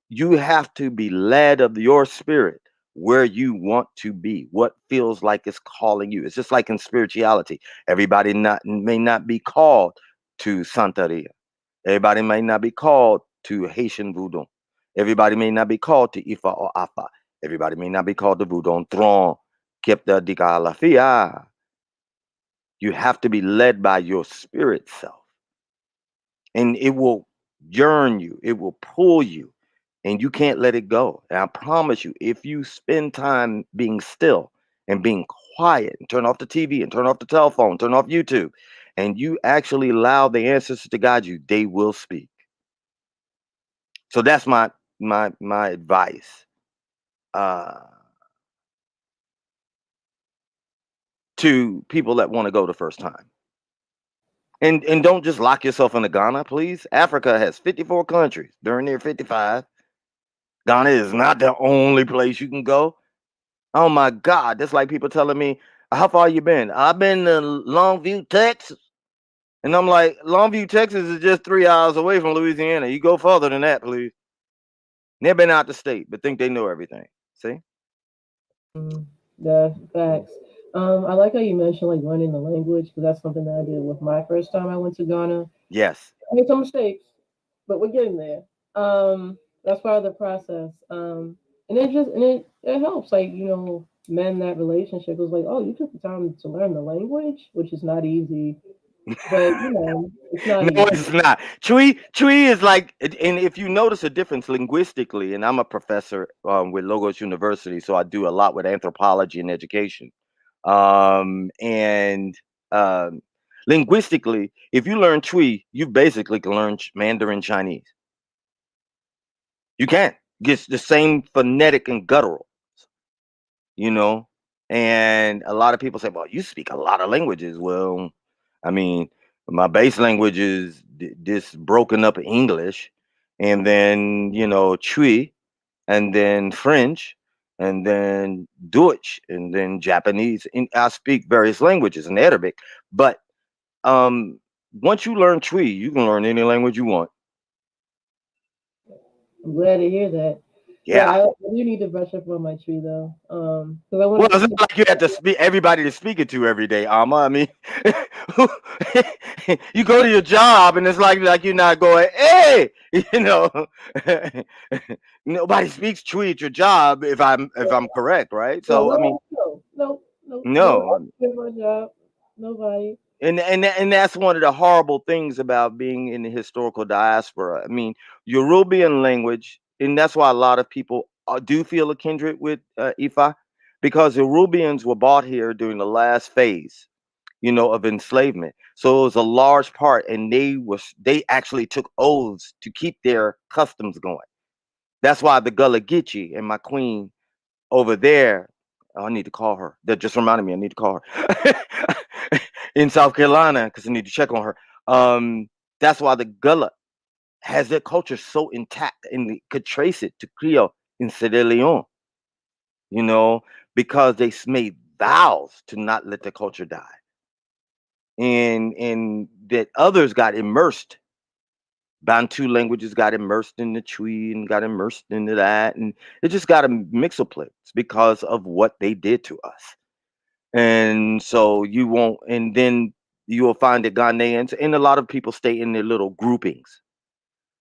you have to be led of your spirit where you want to be, what feels like it's calling you. It's just like in spirituality. Everybody may not be called to Santeria. Everybody may not be called to Haitian Voodoo. Everybody may not be called to Ifa or Afa. Everybody may not be called to Voodoo Tron, Kepta Dika Alafia. You have to be led by your spirit self, and it will yearn you, it will pull you, and you can't let it go. And I promise you, if you spend time being still and being quiet, and turn off the TV and turn off the telephone, turn off YouTube, and you actually allow the ancestors to guide you, they will speak. So that's my advice uh, to people that want to go the first time. And don't just lock yourself into Ghana, please. Africa has 54 countries. During their 55. Ghana is not the only place you can go. Oh my God. That's like people telling me, how far you been? I've been to Longview, Texas. And I'm like, Longview, Texas is just 3 hours away from Louisiana. You go further than that, please. Never been out the state, but think they know everything. See? The facts. I like how you mentioned like learning the language because that's something that I did with my first time I went to Ghana. Yes. I made some mistakes, but we're getting there. That's part of the process. And it helps, like mend that relationship. It was like, oh, you took the time to learn the language, which is not easy, but it's not No, easy. it's not. Chui is like, and if you notice a difference linguistically, and I'm a professor with Logos University, so I do a lot with anthropology and education. And linguistically, if you learn Twi, you basically can learn Mandarin Chinese. You can. gets the same phonetic and guttural, you know. And a lot of people say, "Well, you speak a lot of languages." Well, I mean, my base language is this broken up English, and then Chui, and then French, and then Dutch, and then Japanese. And I speak various languages in Arabic, but um, once you learn Twi, you can learn any language you want. I'm glad to hear that. Yeah, Yeah. I do need to brush up on my tree though. Because I Well, wanted to it's not say, like you have to speak everybody to speak it to every day, Alma. I mean, you go to your job and it's like you're not going, hey, you know. Nobody speaks Twi at your job if I'm correct, right? no, So I mean, no, no, no, no, no, no. I did my job. Nobody. And that's one of the horrible things about being in the historical diaspora. I mean, Yoruban language, and that's why a lot of people do feel a kindred with Ifa, because Yorubians were brought here during the last phase, of enslavement. So it was a large part, and they actually took oaths to keep their customs going. That's why the Gullah Geechee and my queen over there. Oh, I need to call her. That just reminded me. I need to call her in South Carolina because I need to check on her. That's why the Gullah has their culture so intact and they could trace it to Creole in Sierra Leone. You know, because they made vows to not let the culture die, and that others got immersed. Bantu languages got immersed in the Twi and got immersed into that, and it just got a mixoplex because of what they did to us. And so you won't, and then you will find that Ghanaians and a lot of people stay in their little groupings.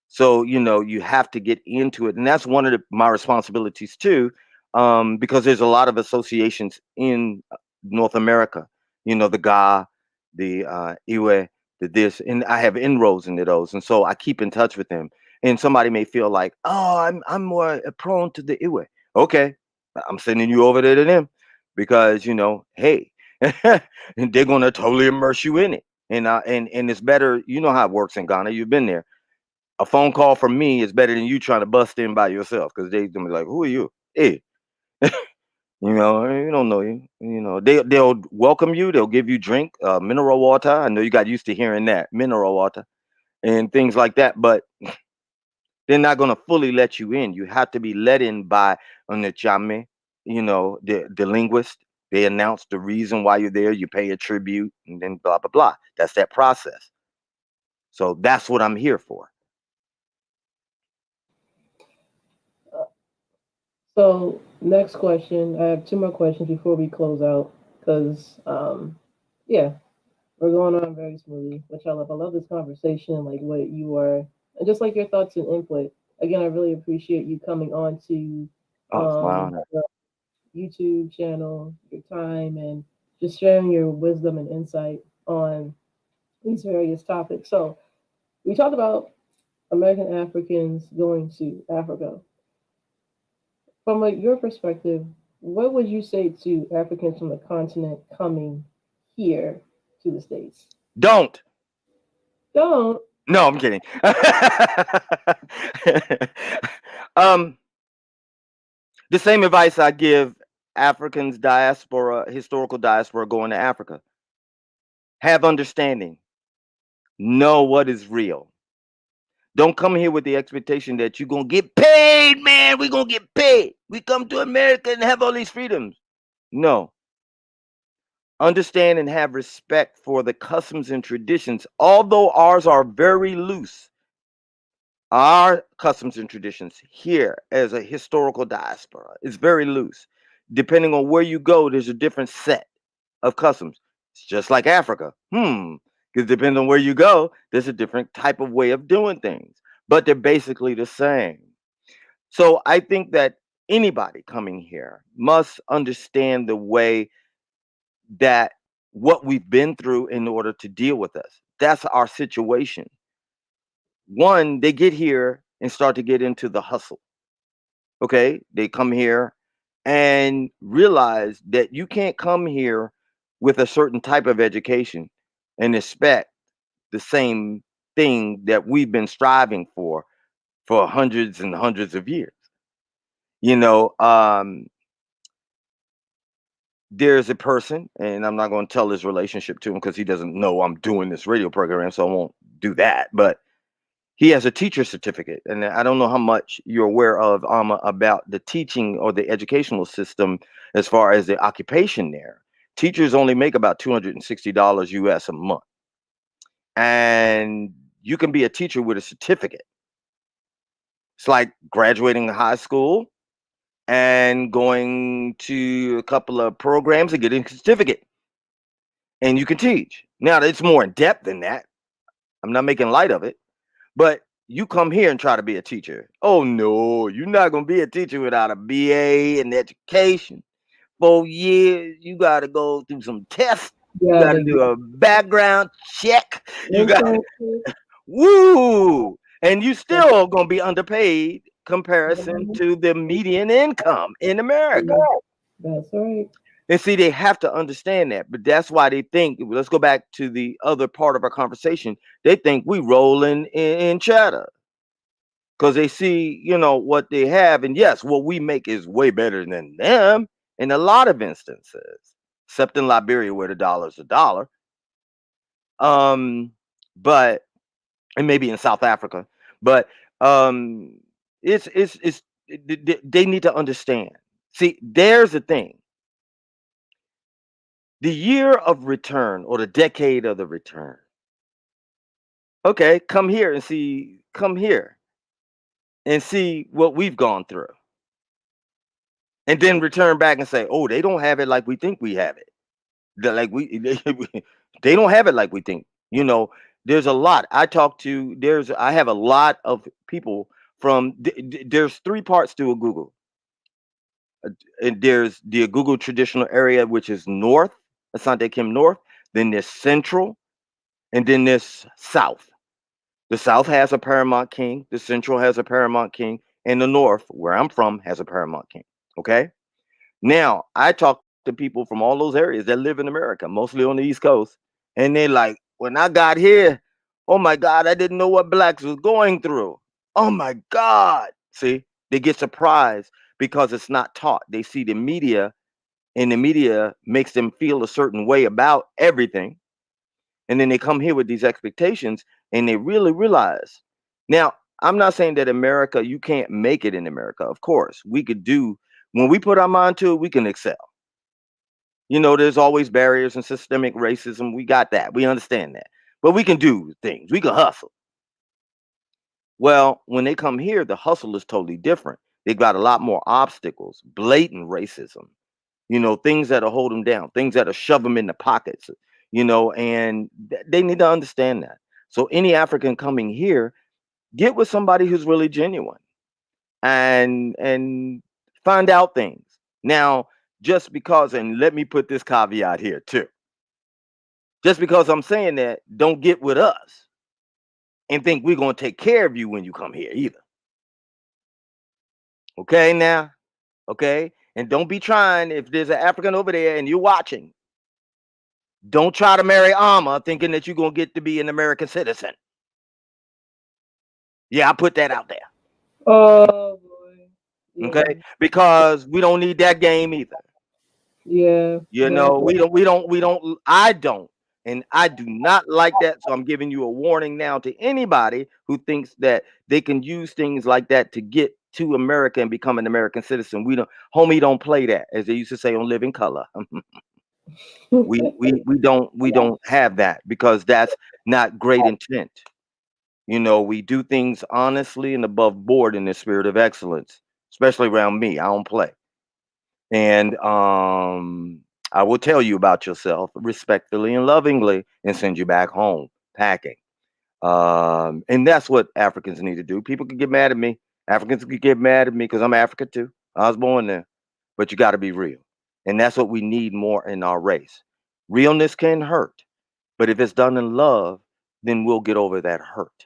So you have to get into it, and that's one of my responsibilities too, because there's a lot of associations in North America. The Ga, the Iwe, the this, and I have inroads into those, and so I keep in touch with them. And somebody may feel like, oh, I'm more prone to the Iwe. Okay, I'm sending you over there to them because hey, and they're gonna totally immerse you in it. And it's better. You know how it works in Ghana. You've been there. A phone call from me is better than you trying to bust in by yourself because they gonna be like, "Who are you?" Hey, you don't know you. They'll welcome you. They'll give you drink, mineral water. I know you got used to hearing that mineral water and things like that, but they're not gonna fully let you in. You have to be let in by Onechame, the linguist. They announce the reason why you're there. You pay a tribute, and then blah blah blah. That's that process. So that's what I'm here for. So next question. I have two more questions before we close out because yeah, we're going on very smoothly, which I love. I love this conversation, like what you are, and just like your thoughts and input. Again, I really appreciate you coming on to Oh, it's my honor. the YouTube channel, your time, and just sharing your wisdom and insight on these various topics. So we talked about American Africans going to Africa. From your perspective, what would you say to Africans from the continent coming here to the States? Don't. Don't. No, I'm kidding. um, the same advice I give Africans diaspora, historical diaspora going to Africa. Have understanding. Know what is real. Don't come here with the expectation that you're gonna get paid, man. We're gonna get paid. We come to America and have all these freedoms. No. Understand and have respect for the customs and traditions, although ours are very loose. Our customs and traditions here as a historical diaspora is very loose. Depending on where you go, there's a different set of customs. It's just like Africa. Because depending on where you go, there's a different type of way of doing things, but they're basically the same. So I think that anybody coming here must understand the way that what we've been through in order to deal with us. That's our situation. One, they get here and start to get into the hustle. Okay. They come here and realize that you can't come here with a certain type of education and expect the same thing that we've been striving for hundreds and hundreds of years. You know, there's a person, and I'm not going to tell his relationship to him because he doesn't know I'm doing this radio program, so I won't do that. But he has a teacher certificate, and I don't know how much you're aware of about the teaching or the educational system as far as the occupation there. Teachers only make about $260 US a month, and you can be a teacher with a certificate. It's like graduating high school and going to a couple of programs and getting a certificate, and you can teach. Now, it's more in depth than that. I'm not making light of it, but you come here and try to be a teacher. Oh no, you're not gonna be a teacher without a BA in education. 4 years, you gotta go through some tests. You Yeah, gotta the do a background check. You got internship. woo, and you That's still gonna be underpaid comparison to the median income in America. that's right. And see, they have to understand that, but that's why they think. Let's go back to the other part of our conversation. They think we rolling in cheddar because they see, what they have, and yes, what we make is way better than them in a lot of instances, except in Liberia where the dollar's a dollar. Um, but and maybe in South Africa, but um, it's they need to understand. See, there's the thing: the year of return or the decade of the return. Okay, come here and see. Come here and see what we've gone through, and then return back and say, "Oh, they don't have it like we think we have it. Like they don't have it like we think." There's a lot. I have a lot of people from. There's three parts to a Google. And there's the Google traditional area, which is north, Asante Kim North. Then there's central, and then there's south. The South has a paramount king, the Central has a paramount king, and the North, where I'm from, has a paramount king. Okay. Now, I talk to people from all those areas that live in America, mostly on the East Coast, and they like, when I got here, oh my God, I didn't know what blacks was going through. Oh my God. See, they get surprised because it's not taught. They see the media, and the media makes them feel a certain way about everything, and then they come here with these expectations and they really realize. Now, I'm not saying that America, you can't make it in America. Of course, we could do, when we put our mind to it, we can excel. There's always barriers and systemic racism. We got that. We understand that. But we can do things. We can hustle. Well, when they come here, the hustle is totally different. They've got a lot more obstacles, blatant racism, things that'll hold them down, things that'll shove them in the pockets, and they need to understand that. So any African coming here, get with somebody who's really genuine and find out things. Now, just because, and let me put this caveat here too. Just because I'm saying that, don't get with us and think we're going to take care of you when you come here either. Okay, now, okay? And don't be trying, if there's an African over there and you're watching, don't try to marry Alma thinking that you're going to get to be an American citizen. Yeah, I put that out there. Oh boy. Yeah. Okay? Because we don't need that game either. Yeah. That. I don't. And I do not like that. So I'm giving you a warning now to anybody who thinks that they can use things like that to get to America and become an American citizen. Homie, don't play that, as they used to say on Living Color. We don't have that because that's not great intent. We do things honestly and above board in the spirit of excellence, especially around me. I don't play. And I will tell you about yourself respectfully and lovingly and send you back home packing. And that's what Africans need to do. People can get mad at me. Africans can get mad at me because I'm Africa too. I was born there. But you got to be real. And that's what we need more in our race. Realness can hurt, but if it's done in love, then we'll get over that hurt.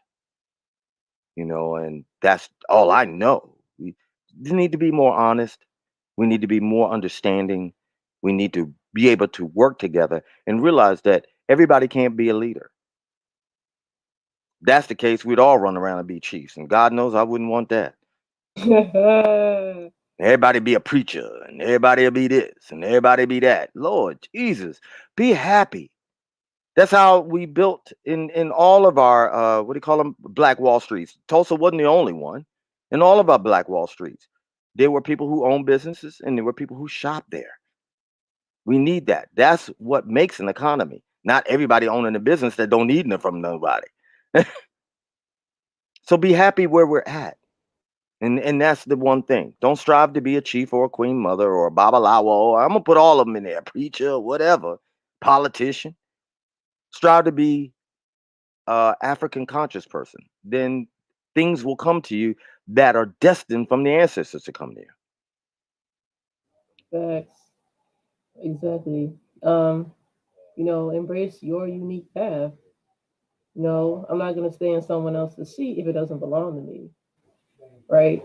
And that's all I know. We need to be more honest. We need to be more understanding. We need to be able to work together and realize that everybody can't be a leader. That's the case, we'd all run around and be chiefs. And God knows I wouldn't want that. Everybody be a preacher, and everybody will be this, and everybody be that. Lord Jesus, be happy. That's how we built in all of our what do you call them? Black Wall Streets. Tulsa wasn't the only one. In all of our Black Wall Streets, there were people who owned businesses, and there were people who shopped there. We need that. That's what makes an economy. Not everybody owning a business that don't need it from nobody. So be happy where we're at. And that's the one thing. Don't strive to be a chief or a queen mother or a babalawo. I'm gonna put all of them in there, preacher, whatever, politician. Strive to be African conscious person. Then things will come to you that are destined from the ancestors to come to you. Facts. Exactly. Embrace your unique path. No, I'm not going to stay in someone else's seat if it doesn't belong to me, right?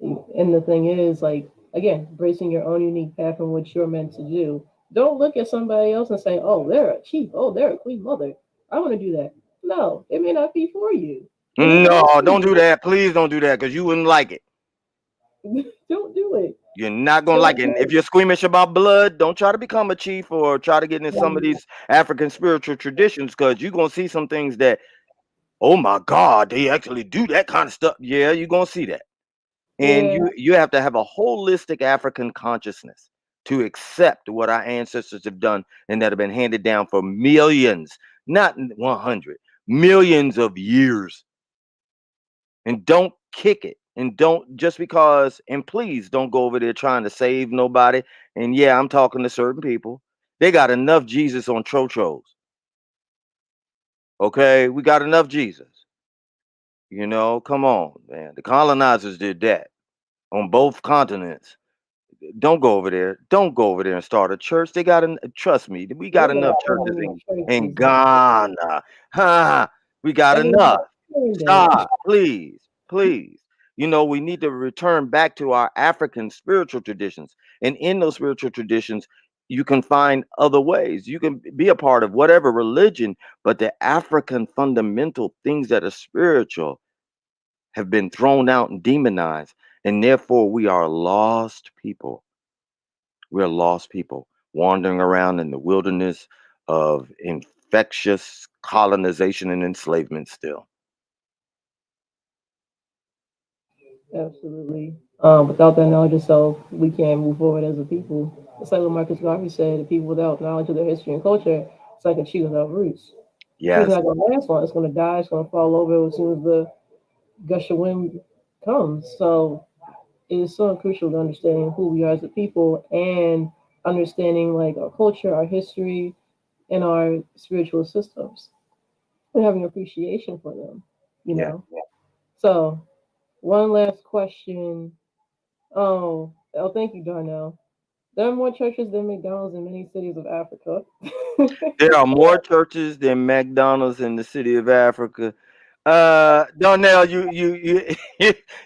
And the thing is, like, again, embracing your own unique path and what you're meant to do. Don't look at somebody else and say, oh, they're a chief. Oh, they're a queen mother. I want to do that. No, it may not be for you. And it's No, okay. don't do that. Please don't do that because you wouldn't like it. Don't do it. You're not gonna like Don't it. do And if you're squeamish about blood, don't try to become a chief or try to get in some of it. these African spiritual traditions because you're gonna see some things that, oh my God, they actually do that kind of stuff. Yeah, you're gonna see that. And Yeah, you have to have a holistic African consciousness to accept what our ancestors have done and that have been handed down for millions, not 100, millions of years. And don't kick it. And don't just because, and please don't go over there trying to save nobody. And yeah, I'm talking to certain people. They got enough Jesus on Trochos. Okay, we got enough Jesus. Come on, man. The colonizers did that on both continents. Don't go over there. Don't go over there and start a church. They got trust me. We they got got enough so churches many in churches. Ghana. Huh? We got I mean, enough. that. Stop, please, please. We need to return back to our African spiritual traditions. And in those spiritual traditions, you can find other ways. You can be a part of whatever religion, but the African fundamental things that are spiritual have been thrown out and demonized. And therefore, we are lost people. We're lost people wandering around in the wilderness of infectious colonization and enslavement still. Absolutely. Without that knowledge of self, we can't move forward as a people. It's like what Marcus Garvey said: the people without knowledge of their history and culture, it's like a tree without roots. Tree's Yes, not gonna last long. It's gonna die. It's gonna fall over as soon as the gush of wind comes. So it is so crucial to understanding who we are as a people and understanding like our culture, our history, and our spiritual systems, and having appreciation for them. You yeah. know. So one last question. Oh, thank you, Darnell. There are more churches than McDonald's in many cities of Africa. There are more churches than McDonald's in the city of Africa. Darnell, you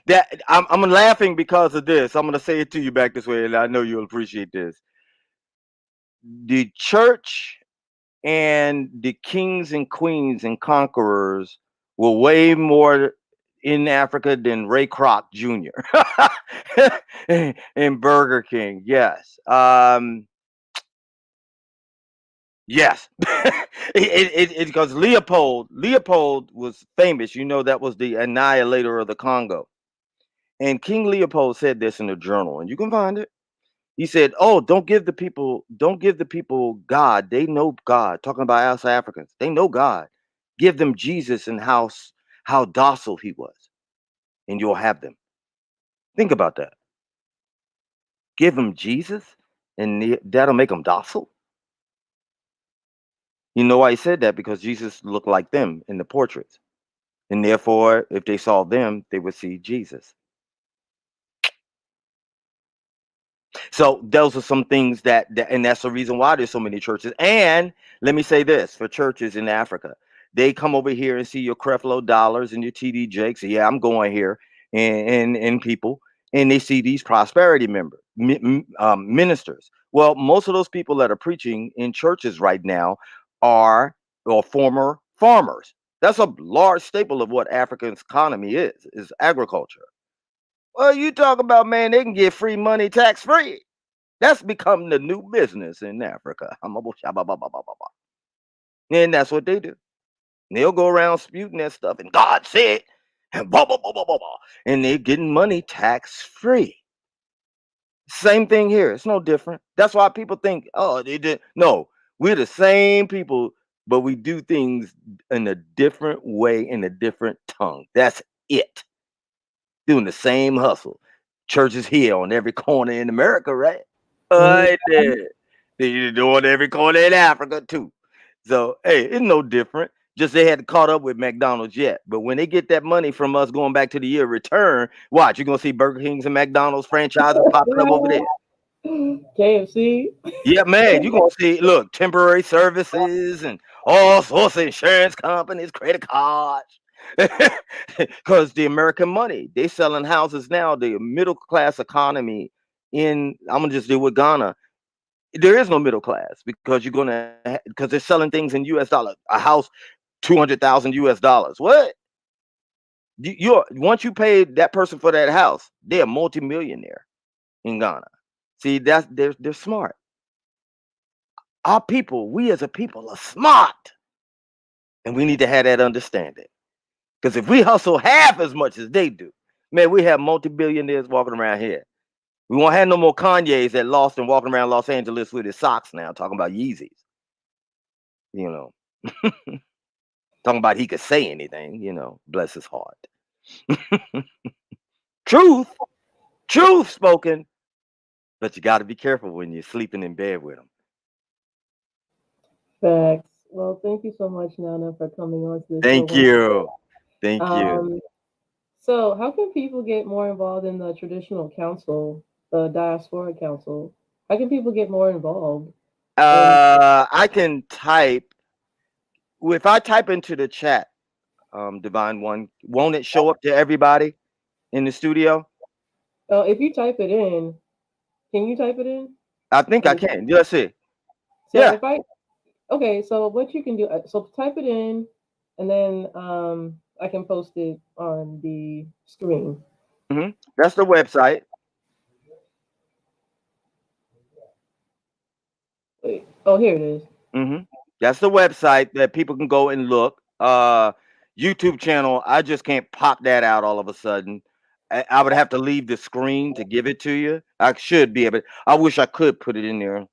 that I'm laughing because of this. I'm gonna say it to you back this way, and I know you'll appreciate this. The church and the kings and queens and conquerors were way more in Africa than Ray Kroc Jr. and Burger King. Yes. Yes. Because Leopold was famous. That was the annihilator of the Congo. And King Leopold said this in a journal, and you can find it. He said, "Oh, don't give the people God. They know God." Talking about us Africans, they know God. Give them Jesus and how docile he was, and you'll have them. Think about that. Give them Jesus, and that'll make them docile. You know why he said that? Because Jesus looked like them in the portraits, and therefore, if they saw them, they would see Jesus. So those are some things and that's the reason why there's so many churches. And let me say this for churches in Africa, they come over here and see your Creflo Dollars and your TD Jakes. Yeah, I'm going here, and people, and they see these prosperity ministers. Well, most of those people that are preaching in churches right now are or former farmers. That's a large staple of what Africa's economy is agriculture. Well, you talk about, man, they can get free money tax free. That's become the new business in Africa. And that's what they do. They'll go around spewing that stuff, and God said, and blah, blah, blah, blah, blah, blah. And they're getting money tax free. Same thing here. It's no different. That's why people think, oh, they did. No, we're the same people, but we do things in a different way, in a different tongue. That's it. Doing the same hustle. Churches here on every corner in America, right? Right there. They're doing every corner in Africa too. So hey, it's no different. Just they hadn't caught up with McDonald's yet. But when they get that money from us going back to the year of return, watch, you're gonna see Burger Kings and McDonald's franchises popping up over there. KFC. Yeah, man, you're gonna see, look, temporary services and all sorts of insurance companies, credit cards. Because the American money, they selling houses now, the middle class economy in, I'm gonna just deal with Ghana. There is no middle class because you're gonna because they're selling things in US dollars. A house, 200,000 US dollars. What? You're once you pay that person for that house, they're a multimillionaire in Ghana. See, that's they're smart. Our people, we as a people are smart. And we need to have that understanding. Because if we hustle half as much as they do, man, we have multi-billionaires walking around here. We won't have no more Kanye's that lost and walking around Los Angeles with his socks now, talking about Yeezys. You know, talking about he could say anything, bless his heart. Truth, truth spoken, but you got to be careful when you're sleeping in bed with them. Facts. Well, thank you so much, Nana, for coming on to this show Thank once you. again. Thank you. So how can people get more involved in the traditional council, the Diaspora Council? How can people get more involved? And I can type, if I type into the chat, Divine One, won't it show up to everybody in the studio? if you type it in, can you type it in? I think In I the chat? can. Let's see. So Yeah. if I okay, so what you can do, so type it in, and then I can post it on the screen. That's the website. Wait, oh, here it is. hmm That's the website that people can go and look. YouTube channel, I just can't pop that out all of a sudden. I would have to leave the screen to give it to you. I should be able. I wish I could put it in there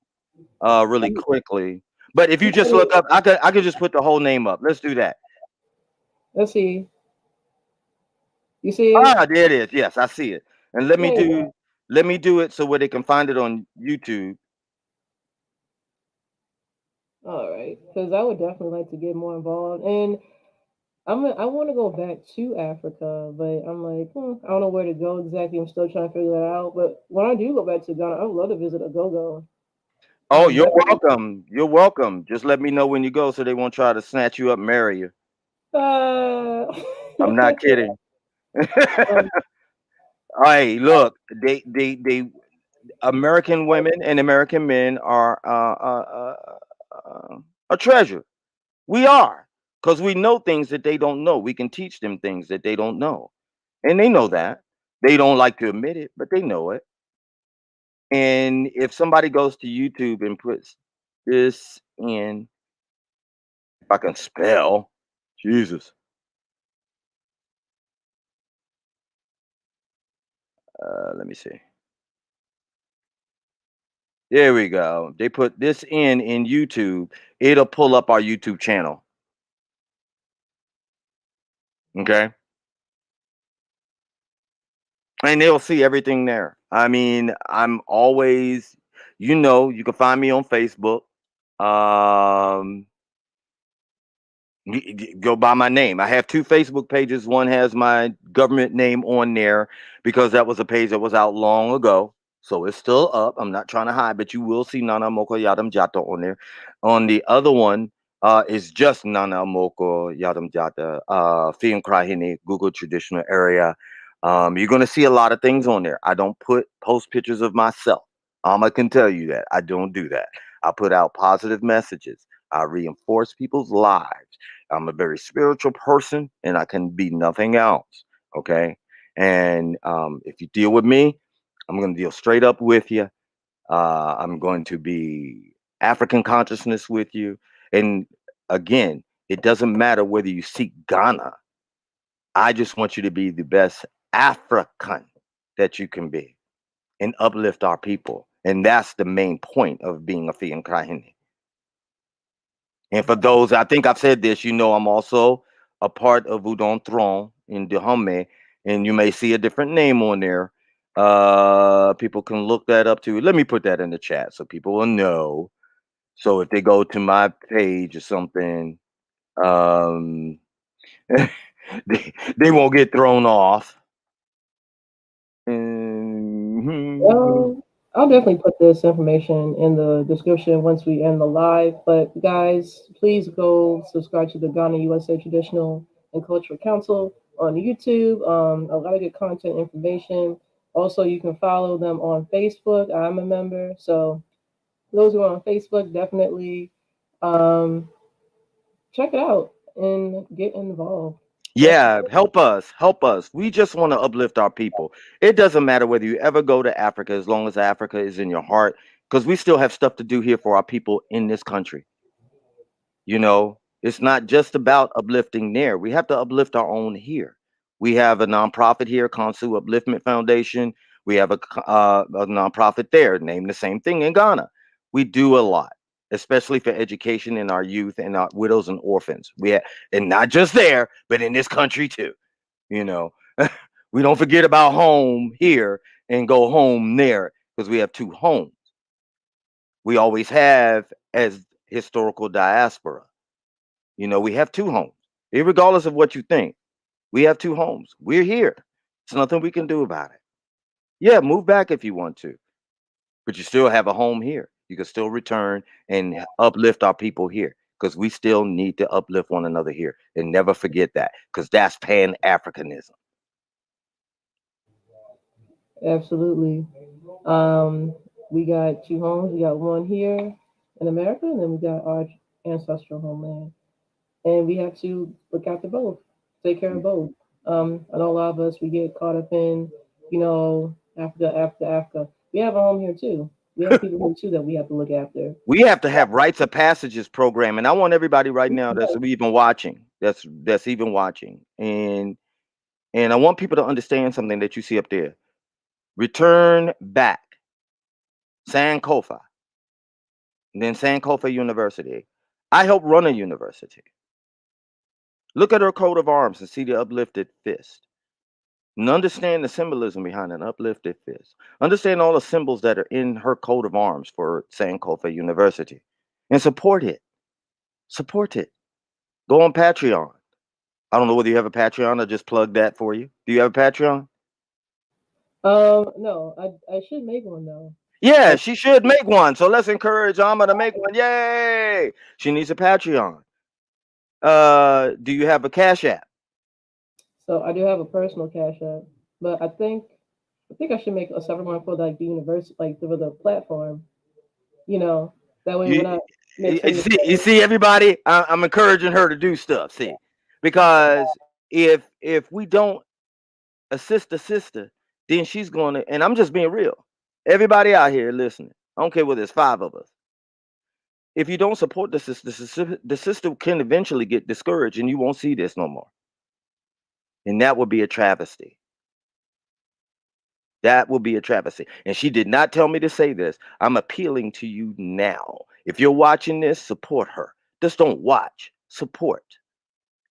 really Um, quickly. But if you you just can- look up, I could just put the whole name up. Let's do that. Let's see. You see it? Ah, there it is. Yes, I see it. And There you go. let me do it so where they can find it on YouTube. All right, because I would definitely like to get more involved, and I want to go back to Africa, but I'm like, I don't know where to go exactly. I'm still trying to figure that out. But when I do go back to Ghana, I would love to visit a go-go. Oh, you're Definitely. welcome. You're welcome. Just let me know when you go so they won't try to snatch you up and marry you. Uh, I'm not kidding. um, Hey, look, they American women and American men are a treasure. We are, because we know things that they don't know. We can teach them things that they don't know, and they know that. They don't like to admit it, but they know it. And if somebody goes to YouTube and puts this in, if I can spell, Jesus, let me see. There we go. They put this in YouTube. It'll pull up our YouTube channel. Okay. And they'll see everything there. I mean, I'm always, you can find me on Facebook. Um, go by my name. I have two Facebook pages. One has my government name on there because that was a page that was out long ago. So it's still up. I'm not trying to hide, but you will see Nana Amoako Yiadom Gyata on there. On the other one, is just Nana Amoako Yiadom Gyata, Fium Krahine, Google traditional area. You're gonna see a lot of things on there. I don't post pictures of myself. I can tell you that. I don't do that. I put out positive messages. I reinforce people's lives. I'm a very spiritual person and I can be nothing else. Okay. And if you deal with me, I'm going to deal straight up with you. I'm going to be African consciousness with you. And again, it doesn't matter whether you seek Ghana. I just want you to be the best African that you can be and uplift our people. And that's the main point of being a Fian Krahini. And for those, I think I've said this, I'm also a part of Udon Throne in Dahomey, and you may see a different name on there. People can look that up too. Let me put that in the chat so people will know. So if they go to my page or something, um, they won't get thrown off. Mhm. I'll definitely put this information in the description once we end the live. But guys, please go subscribe to the Ghana USA Traditional and Cultural Council on YouTube. A lot of good content information. Also, you can follow them on Facebook. I'm a member, so those who are on Facebook definitely um, check it out and get involved. Yeah, help us, help us. We just want to uplift our people. It doesn't matter whether you ever go to Africa, as long as Africa is in your heart, because we still have stuff to do here for our people in this country. It's not just about uplifting there. We have to uplift our own here. We have a nonprofit here, Konsu Upliftment Foundation. We have a nonprofit there, named the same thing in Ghana. We do a lot, especially for education in our youth and our widows and orphans. And not just there, but in this country too. You know, we don't forget about home here and go home there because we have two homes. We always have as historical diaspora. We have two homes. Regardless of what you think, we have two homes. We're here. There's nothing we can do about it. Yeah, move back if you want to, but you still have a home here. You can still return and uplift our people here because we still need to uplift one another here and never forget that because that's Pan Africanism. Absolutely. Um, we got two homes. We got one here in America, and then we got our ancestral homeland. And we have to look after both, take care of both. I know a lot of us, we get caught up in, Africa, Africa, Africa. We have a home here too. We have people here too that we have to look after. We have to have rites of passages program, and I want everybody right now that's even watching, that's even watching, and I want people to understand something that you see up there. Return back, Sankofa, and then Sankofa University. I helped run a university. Look at her coat of arms and see the uplifted fist. And understand the symbolism behind an uplifted fist. Understand all the symbols that are in her coat of arms for Sankofa University. And support it. Support it. Go on Patreon. I don't know whether you have a Patreon. I just plugged that for you. Do you have a Patreon? No, I should make one though. Yeah, I, she should make one. So let's encourage Alma to make one. Yay! She needs a Patreon. Do you have a Cash App? so I do have a personal cash app, but I think I should make a separate one for like the university, like for the platform. You know, that way You, when I you mixing the see, you see, everybody. I'm encouraging her to do stuff. See, because if we don't assist the sister, then she's going to. And I'm just being real. Everybody out here listening, I don't care whether there's five of us. If you don't support the sister can eventually get discouraged, and you won't see this no more. And that would be a travesty. That will be a travesty. And she did not tell me to say this. I'm appealing to you now. If you're watching this, support her. Just don't watch, support.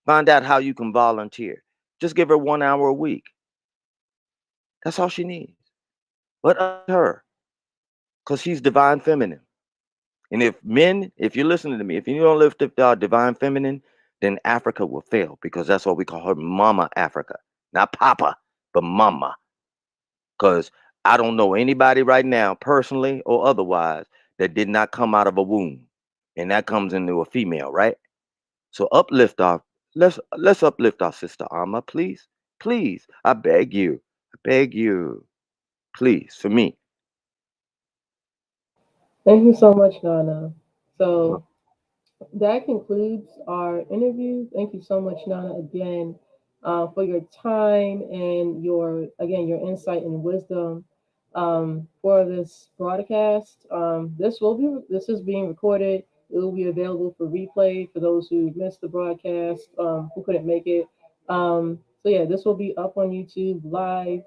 Find out how you can volunteer. Just give her 1 hour a week. That's all she needs. But her, because she's divine feminine. And if men, if you're listening to me, if you don't lift up divine feminine, then Africa will fail because that's what we call her Mama Africa. Not Papa, but Mama. Because I don't know anybody right now, personally or otherwise, that did not come out of a womb. And that comes into a female, right? So let's uplift our sister Alma, please. Please. I beg you. I beg you. Please, for me. Thank you so much, Nana. So that concludes our interview. Thank you so much, Nana, again. for your time and your insight and wisdom for this broadcast. This is being recorded. It will be available for replay for those who missed the broadcast, who couldn't make it. So yeah, this will be up on YouTube live,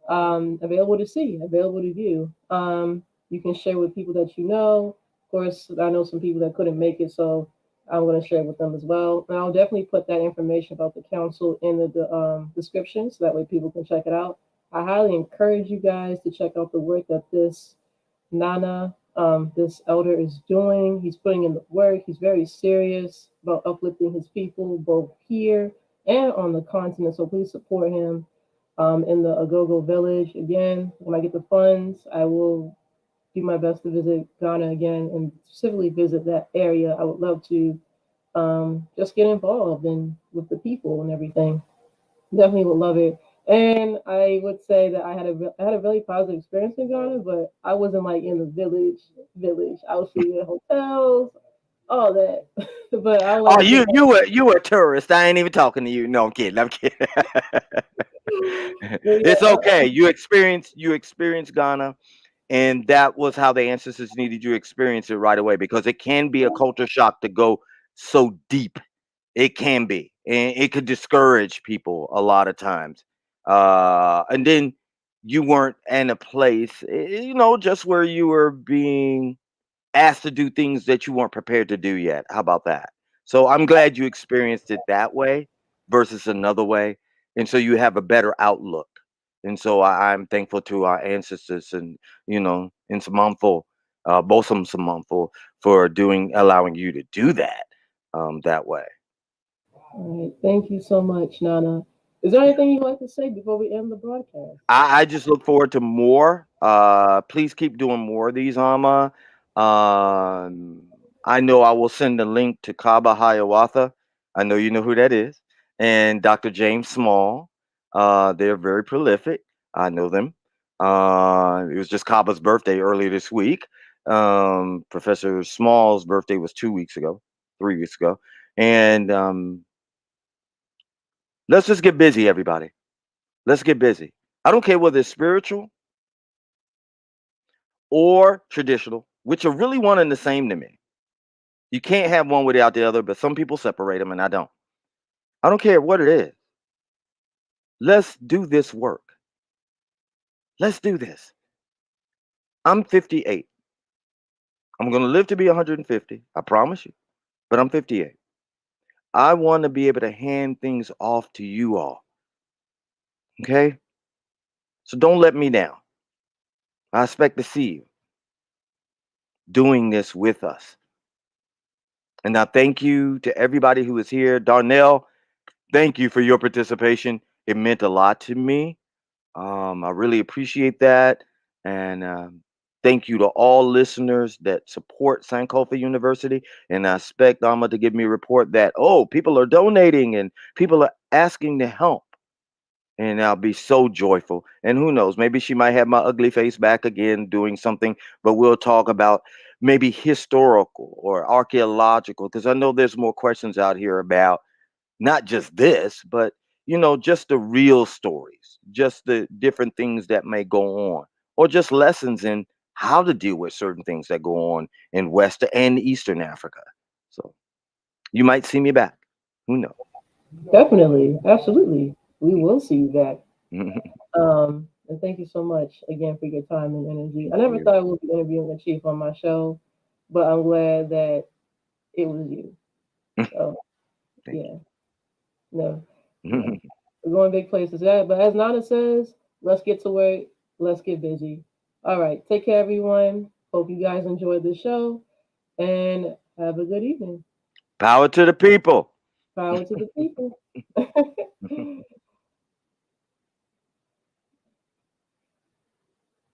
available to see, available to view. You can share with people that you know. Of course, I know some people that couldn't make it, so I'm going to share with them as well. And I'll definitely put that information about the council in the description, so that way people can check it out. I highly encourage you guys to check out the work that this elder is doing. He's putting in the work. He's very serious about uplifting his people, both here and on the continent. So please support him in the Agogo village. Again, when I get the funds, I will do my best to visit Ghana again and specifically visit that area. I would love to just get involved and with the people and everything. Definitely would love it. And I would say that I had a really positive experience in Ghana, but I wasn't like in the village. I was staying in hotels, all that. But I would like Oh, to get you were a tourist. I ain't even talking to you. No, I'm kidding. I'm kidding. but yeah, It's okay. You experienced Ghana, and that was how the ancestors needed you to experience it right away, because it can be a culture shock to go so deep. It can be, and it could discourage people a lot of times. And then you weren't in a place, just where you were being asked to do things that you weren't prepared to do yet. How about that? So I'm glad you experienced it that way versus another way. And so you have a better outlook. And so I'm thankful to our ancestors and, in Samanfo, Bosom Samanfo, for allowing you to do that that way. all right. Thank you so much, Nana. Is there anything you'd like to say before we end the broadcast? I just look forward to more. Please keep doing more of these, Ama. Um, I know I will send a link to Kaba Hiawatha. I know you know who that is. And Dr. James Small. They're very prolific. I know them. It was just Kaba's birthday earlier this week. Professor Small's birthday was 2 weeks ago, 3 weeks ago. And let's just get busy, everybody. Let's get busy. I don't care whether it's spiritual or traditional, which are really one and the same to me. You can't have one without the other, but some people separate them, and I don't. I don't care what it is. Let's do this work. Let's do this. I'm 58. I'm going to live to be 150. I promise you. But I'm 58. I want to be able to hand things off to you all. Okay? So don't let me down. I expect to see you doing this with us. And now, thank you to everybody who is here. Darnell, thank you for your participation. It meant a lot to me. I really appreciate that. And thank you to all listeners that support Sankofa University. And I expect Alma to give me a report that, oh, people are donating and people are asking to help. And I'll be so joyful. And who knows, maybe she might have my ugly face back again doing something, but we'll talk about maybe historical or archaeological, because I know there's more questions out here about not just this, but just the real stories, just the different things that may go on, or just lessons in how to deal with certain things that go on in West and Eastern Africa. So you might see me back. Who knows? Definitely, absolutely. We will see you back. And thank you so much again for your time and energy. I never You- thought I would be interviewing a chief on my show, but I'm glad that it was you. So Thank yeah, no, yeah. you. We're going big places. Yeah, but as Nana says, let's get to work. Let's get busy. All right. Take care, everyone. Hope you guys enjoyed the show and have a good evening. Power to the people. Power to the people.